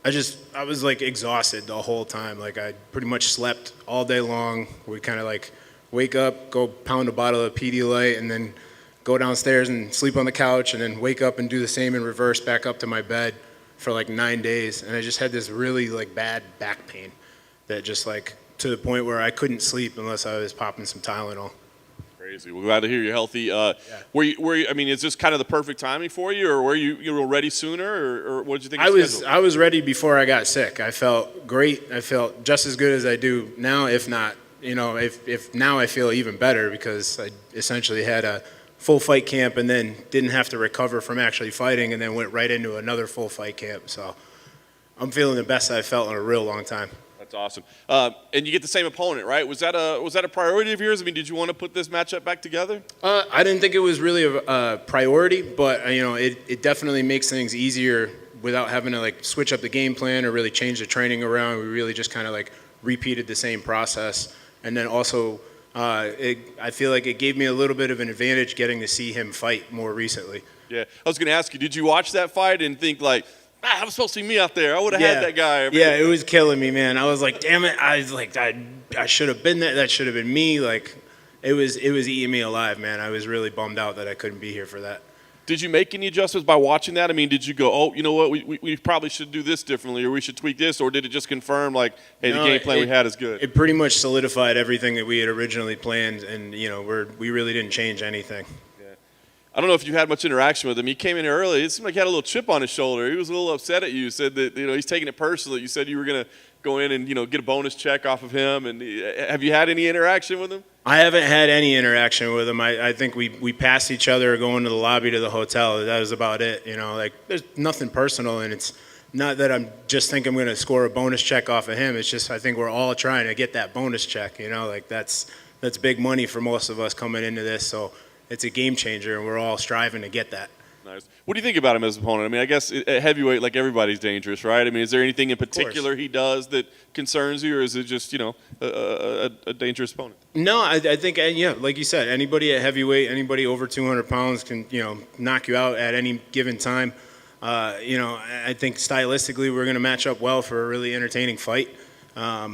was like exhausted the whole time. Like I pretty much slept all day long. We'd kind of like wake up, go pound a bottle of Pedialyte, and then go downstairs and sleep on the couch, and then wake up and do the same in reverse back up to my bed for like 9 days. And I just had this really like bad back pain that just like to the point where I couldn't sleep unless I was popping some Tylenol. Crazy. We're glad to hear you're healthy. Were you, I mean, is this kind of the perfect timing for you, or were you were ready sooner, or what did you think? I was ready before I got sick. I felt great. I felt just as good as I do now, if not, if now I feel even better because I essentially had a full fight camp and then didn't have to recover from actually fighting and then went right into another full fight camp. So I'm feeling the best I've felt in a real long time. That's awesome. And you get the same opponent, right? Was that a priority of yours? I mean, did you want to put this matchup back together? I didn't think it was really a priority, but it definitely makes things easier without having to like switch up the game plan or really change the training around. We really just kind of like repeated the same process, and then also I feel like it gave me a little bit of an advantage getting to see him fight more recently. Yeah, I was going to ask you, did you watch that fight and think like, I was supposed to see me out there. I would have had that guy. Yeah, it was killing me, man. I was like, damn it. I should have been there. That should have been me. Like, it was eating me alive, man. I was really bummed out that I couldn't be here for that. Did you make any adjustments by watching that? I mean, did you go, oh, you know what, we probably should do this differently, or we should tweak this, or did it just confirm, like, hey, the game plan we had is good? It pretty much solidified everything that we had originally planned, and, we really didn't change anything. I don't know if you had much interaction with him. He came in here early. It seemed like he had a little chip on his shoulder. He was a little upset at you. Said that he's taking it personally. You said you were going to go in and get a bonus check off of him. And have you had any interaction with him? I haven't had any interaction with him. I think we passed each other going to the lobby to the hotel. That was about it. There's nothing personal, and it's not that I'm just think I'm going to score a bonus check off of him. It's just I think we're all trying to get that bonus check. That's big money for most of us coming into this. So. It's a game changer, and we're all striving to get that. Nice. What do you think about him as an opponent? I mean, I guess at heavyweight, like everybody's dangerous, right? I mean, is there anything in particular he does that concerns you, or is it just, a dangerous opponent? No, I think, like you said, anybody at heavyweight, anybody over 200 pounds can, knock you out at any given time. I think stylistically we're going to match up well for a really entertaining fight. I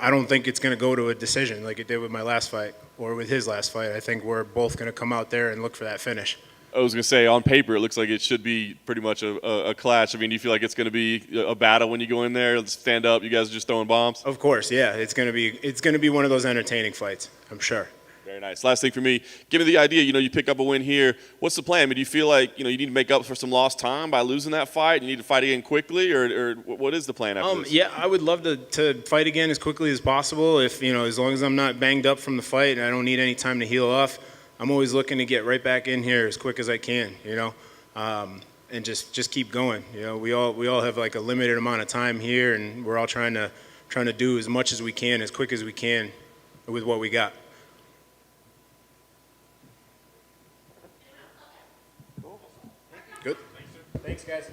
don't think it's going to go to a decision like it did with my last fight or with his last fight. I think we're both going to come out there and look for that finish. I was going to say, on paper, it looks like it should be pretty much a clash. I mean, do you feel like it's going to be a battle when you go in there? Stand up, you guys are just throwing bombs? Of course, yeah. It's going to be one of those entertaining fights, I'm sure. Very nice. Last thing for me, give me the idea, you pick up a win here. What's the plan? I mean, do you feel like, you need to make up for some lost time by losing that fight? You need to fight again quickly, or what is the plan after this? Yeah, I would love to fight again as quickly as possible. If, as long as I'm not banged up from the fight and I don't need any time to heal off, I'm always looking to get right back in here as quick as I can, and just keep going. We all have like a limited amount of time here, and we're all trying to do as much as we can, as quick as we can with what we got. Good. Thanks, guys.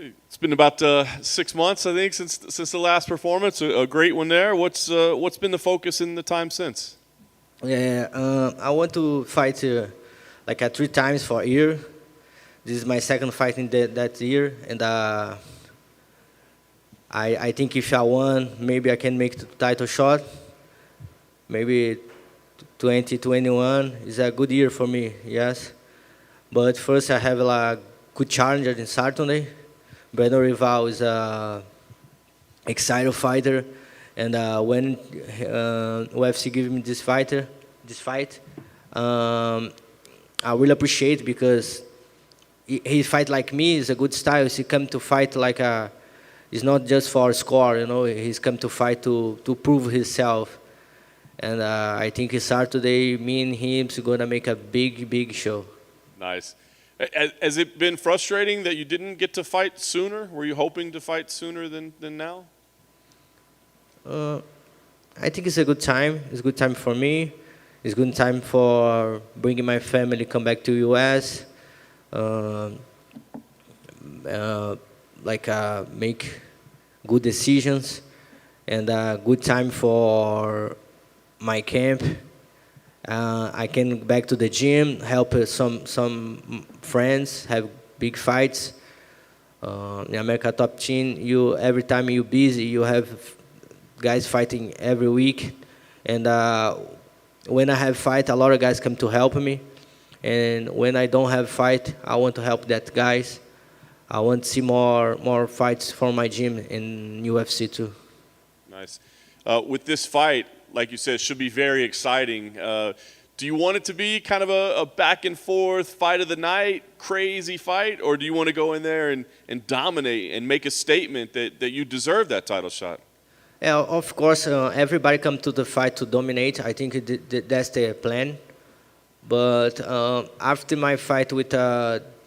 It's been about 6 months, I think, since the last performance. A great one there. What's been the focus in the time since? Yeah, I want to fight like 3 times for a year. This is my second fight in that year, and I think if I won, maybe I can make the title shot. Maybe 2021 is a good year for me, yes. But first I have a good challenger in Saturday. Royval is a excited fighter, and when UFC gave me this fight, I really appreciate because he fight like me. Is a good style. He come to fight like it's not just for a score, you know. He's come to fight to prove himself, and I think Saturday, me and him is gonna make a big show. Nice. Has it been frustrating that you didn't get to fight sooner? Were you hoping to fight sooner than now? I think it's a good time. It's a good time for me. It's a good time for bringing my family come back to U.S. Make good decisions, and a good time for my camp. I can back to the gym, help some friends have big fights. In America Top Team, every time you're busy, you have guys fighting every week, and when I have fight, a lot of guys come to help me, and when I don't have fight, I want to help that guys. I want to see more fights for my gym in UFC too. Nice. With this fight, like you said, should be very exciting. Do you want it to be kind of a back and forth fight of the night, crazy fight, or do you want to go in there and dominate and make a statement that you deserve that title shot? Yeah, of course, everybody come to the fight to dominate. I think that's the plan. But after my fight with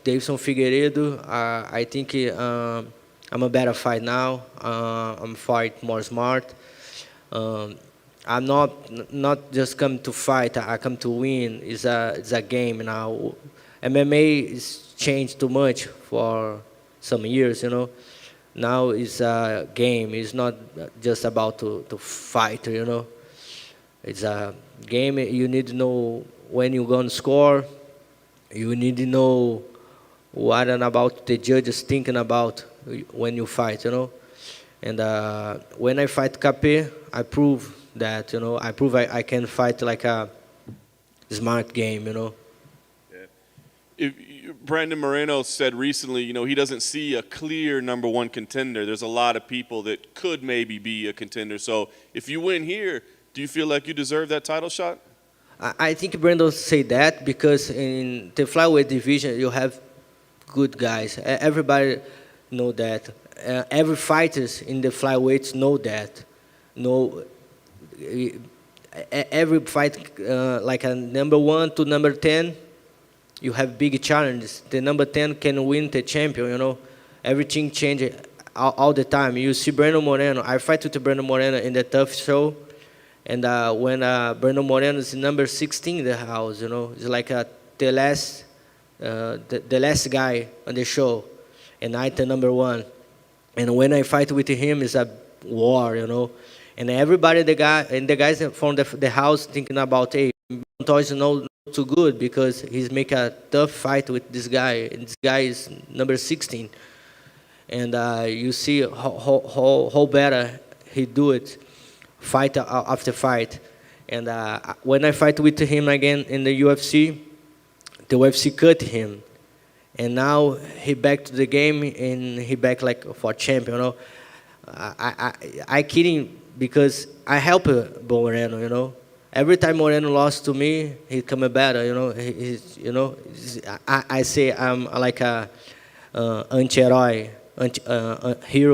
Davidson Figueiredo, I think I'm a better fight now. I'm fight more smart. I'm not just come to fight. I come to win. It's a game now. MMA is changed too much for some years, you know. Now it's a game. It's not just about to fight, you know. It's a game. You need to know when you're going to score. You need to know what about the judges thinking about when you fight, you know. And when I fight Capé, I prove that, you know. I prove I can fight like a smart game, you know. Yeah. Brandon Moreno said recently, you know, he doesn't see a clear number one contender. There's a lot of people that could maybe be a contender. So if you win here, do you feel like you deserve that title shot? I think Brandon say that because in the flyweight division, you have good guys. Everybody know that. Every fighters in the flyweights know that. Every fight, like a number 1 to number 10, you have big challenges. The number 10 can win the champion, you know. Everything changes all the time. You see Brandon Moreno. I fight with Brandon Moreno in the tough show. And when Brandon Moreno is number 16 in the house, you know, it's like the last guy on the show. And I'm the number 1. And when I fight with him, it's a war, you know. And everybody, the guys from the house thinking about, hey, Pantoja is not too good because he's make a tough fight with this guy. And this guy is number 16. And you see how better he do it, fight after fight. And when I fight with him again in the UFC cut him. And now he back to the game and he back like for champion, you know. I kidding because I help Moreno, you know. Every time Moreno lost to me, he coming better, you know. I say I'm like a anti-hero,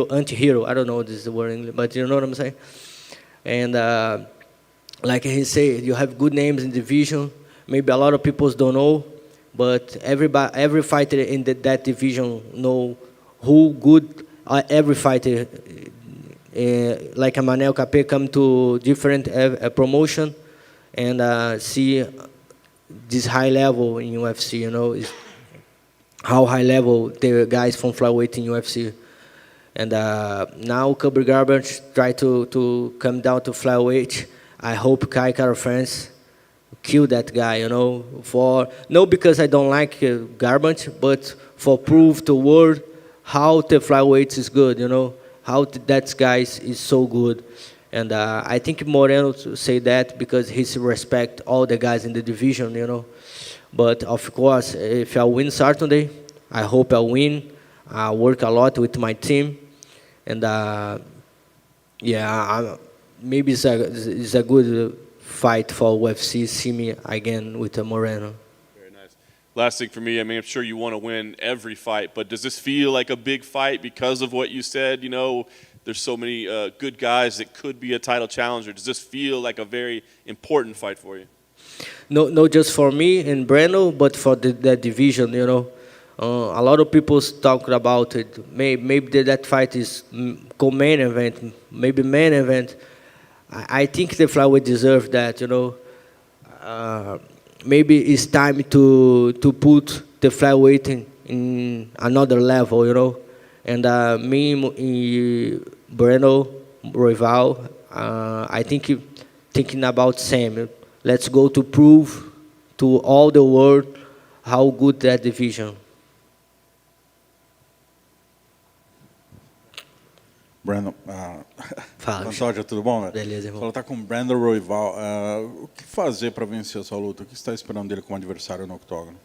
anti-hero. I don't know what is the word in English, but you know what I'm saying. And like he said, you have good names in the division. Maybe a lot of people don't know. But every fighter in that division know who good every fighter. Like a Manel Capé come to different promotion and see this high level in UFC. You know, how high level the guys from flyweight in UFC. And now Cobra Garbage try to come down to flyweight. I hope Kai Kara France kill that guy, you know, for not because I don't like Garbage, but for prove to world how the flyweight is good, you know, how that guy is so good. And I think Moreno say that because he respect all the guys in the division, you know. But of course, if I win Saturday, I hope I win. I work a lot with my team, and maybe it's a good fight for UFC. See me again with Moreno. Very nice. Last thing for me, I mean, I'm sure you want to win every fight, but does this feel like a big fight because of what you said? You know, there's so many good guys that could be a title challenger. Does this feel like a very important fight for you? No, not just for me and Breno, but for the division, you know. A lot of people talk about it. Maybe that fight is co-main event, maybe main event. I think the flyweight deserve that, you know. Maybe it's time to put the flyweight in another level, you know. And me, Breno, Royval, I think thinking about same. Let's go to prove to all the world how good that division. Brandon, Fala. Pantoja, tudo bom? Né? Beleza, irmão. Você está com o Brandon Royval. O que fazer para vencer essa luta? O que você está esperando dele como adversário no octógono?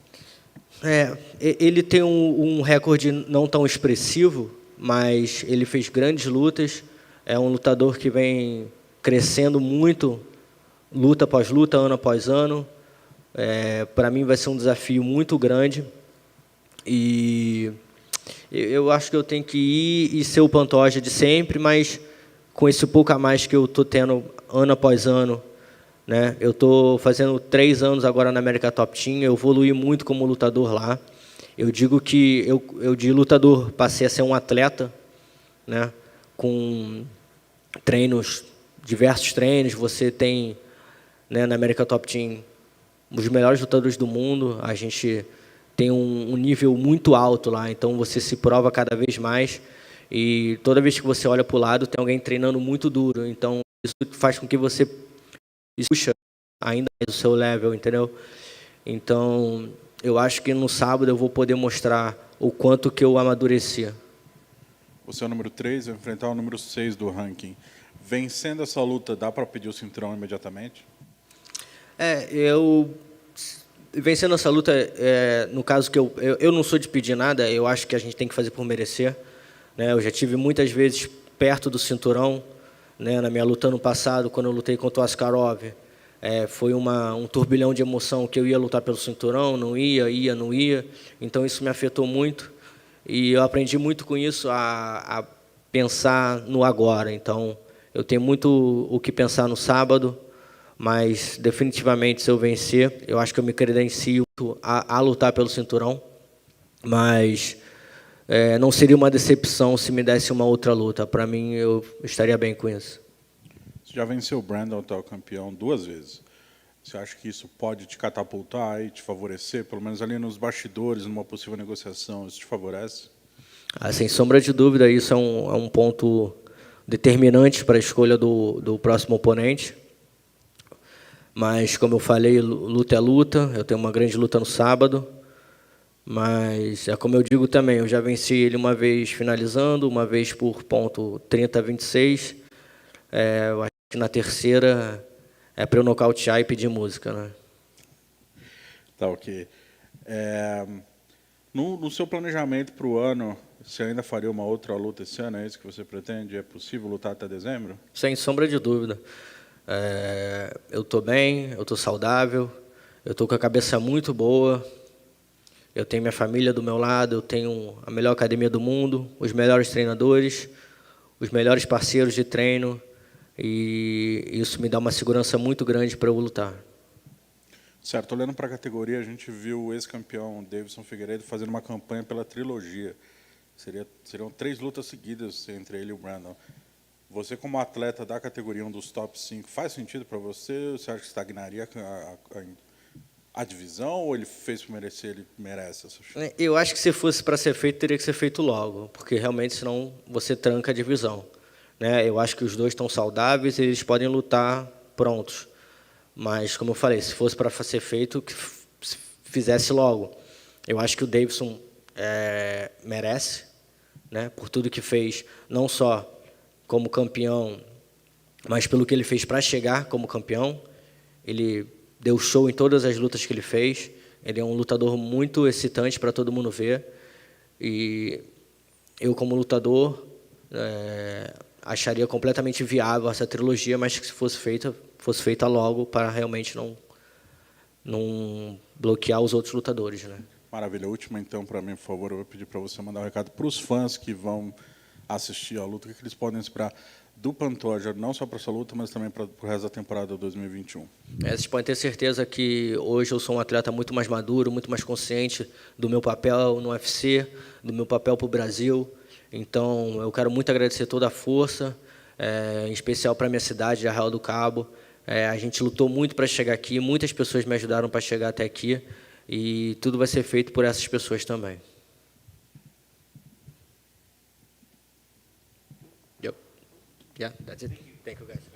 Ele tem um recorde não tão expressivo, mas ele fez grandes lutas. É um lutador que vem crescendo muito, luta após luta, ano após ano. Para mim vai ser um desafio muito grande. E eu acho que eu tenho que ir e ser o Pantoja de sempre, mas com esse pouco a mais que eu estou tendo ano após ano. Né? Eu estou fazendo 3 anos agora na América Top Team, eu evoluí muito como lutador lá. Eu digo que eu de lutador passei a ser um atleta, né? Com treinos, diversos treinos. Você tem, né, na América Top Team os melhores lutadores do mundo. A gente tem um nível muito alto lá, então você se prova cada vez mais. E toda vez que você olha para o lado, tem alguém treinando muito duro. Então, isso faz com que você puxa ainda mais o seu level, entendeu? Então, eu acho que no sábado eu vou poder mostrar o quanto que eu amadureci. Você é o número 3, vai enfrentar o número 6 do ranking. Vencendo essa luta, dá para pedir o cinturão imediatamente? Vencendo essa luta, no caso que eu não sou de pedir nada, eu acho que a gente tem que fazer por merecer. Né? Eu já tive muitas vezes perto do cinturão, né? Na minha luta no passado, quando eu lutei contra o Askarov, foi um turbilhão de emoção que eu ia lutar pelo cinturão, não ia. Então isso me afetou muito e eu aprendi muito com isso a pensar no agora. Então eu tenho muito o que pensar no sábado, mas definitivamente se eu vencer, eu acho que eu me credencio a lutar pelo cinturão, mas não seria uma decepção se me desse uma outra luta. Para mim, eu estaria bem com isso. Você já venceu o Brandon, atual campeão, 2 vezes. Você acha que isso pode te catapultar e te favorecer, pelo menos ali nos bastidores, numa possível negociação, isso te favorece? Sem sombra de dúvida, isso é um ponto determinante para a escolha do próximo oponente. Mas, como eu falei, luta é luta. Eu tenho uma grande luta no sábado. Mas, como eu digo também, eu já venci ele uma vez finalizando, uma vez por ponto 30-26. Eu acho que na terceira é para eu nocautear e pedir música, né? Tá, ok. No seu planejamento para o ano, você ainda faria uma outra luta esse ano? É isso que você pretende? É possível lutar até dezembro? Sem sombra de dúvida. Eu estou bem, eu estou saudável, eu estou com a cabeça muito boa. Eu tenho minha família do meu lado, eu tenho a melhor academia do mundo, os melhores treinadores, os melhores parceiros de treino, e isso me dá uma segurança muito grande para eu lutar. Certo, olhando para a categoria, a gente viu o ex-campeão Davidson Figueiredo fazendo uma campanha pela trilogia. Seriam 3 lutas seguidas entre ele e o Brandon. Você, como atleta da categoria, um dos top 5, faz sentido para você? Ou você acha que estagnaria a divisão ou ele fez por merecer, ele merece essa chance? Eu acho que se fosse para ser feito, teria que ser feito logo, porque realmente senão você tranca a divisão. Né? Eu acho que os dois estão saudáveis e eles podem lutar prontos. Mas, como eu falei, se fosse para ser feito, que fizesse logo. Eu acho que o Davidson merece, né? Por tudo que fez, não só como campeão, mas pelo que ele fez para chegar como campeão. Ele deu show em todas as lutas que ele fez. Ele é um lutador muito excitante para todo mundo ver. E eu, como lutador, acharia completamente viável essa trilogia, mas que se fosse feita logo para realmente não bloquear os outros lutadores, né? Maravilha. Última, então, para mim, por favor, eu vou pedir para você mandar um recado para os fãs que vão assistir a luta. O que eles podem esperar do Pantoja, não só para essa luta, mas também para o resto da temporada 2021? Vocês podem ter certeza que hoje eu sou um atleta muito mais maduro, muito mais consciente do meu papel no UFC, do meu papel para o Brasil. Então, eu quero muito agradecer toda a força, em especial para a minha cidade, Arraial do Cabo. A gente lutou muito para chegar aqui, muitas pessoas me ajudaram para chegar até aqui, e tudo vai ser feito por essas pessoas também. Yep. Yeah, that's it. Thank you, guys.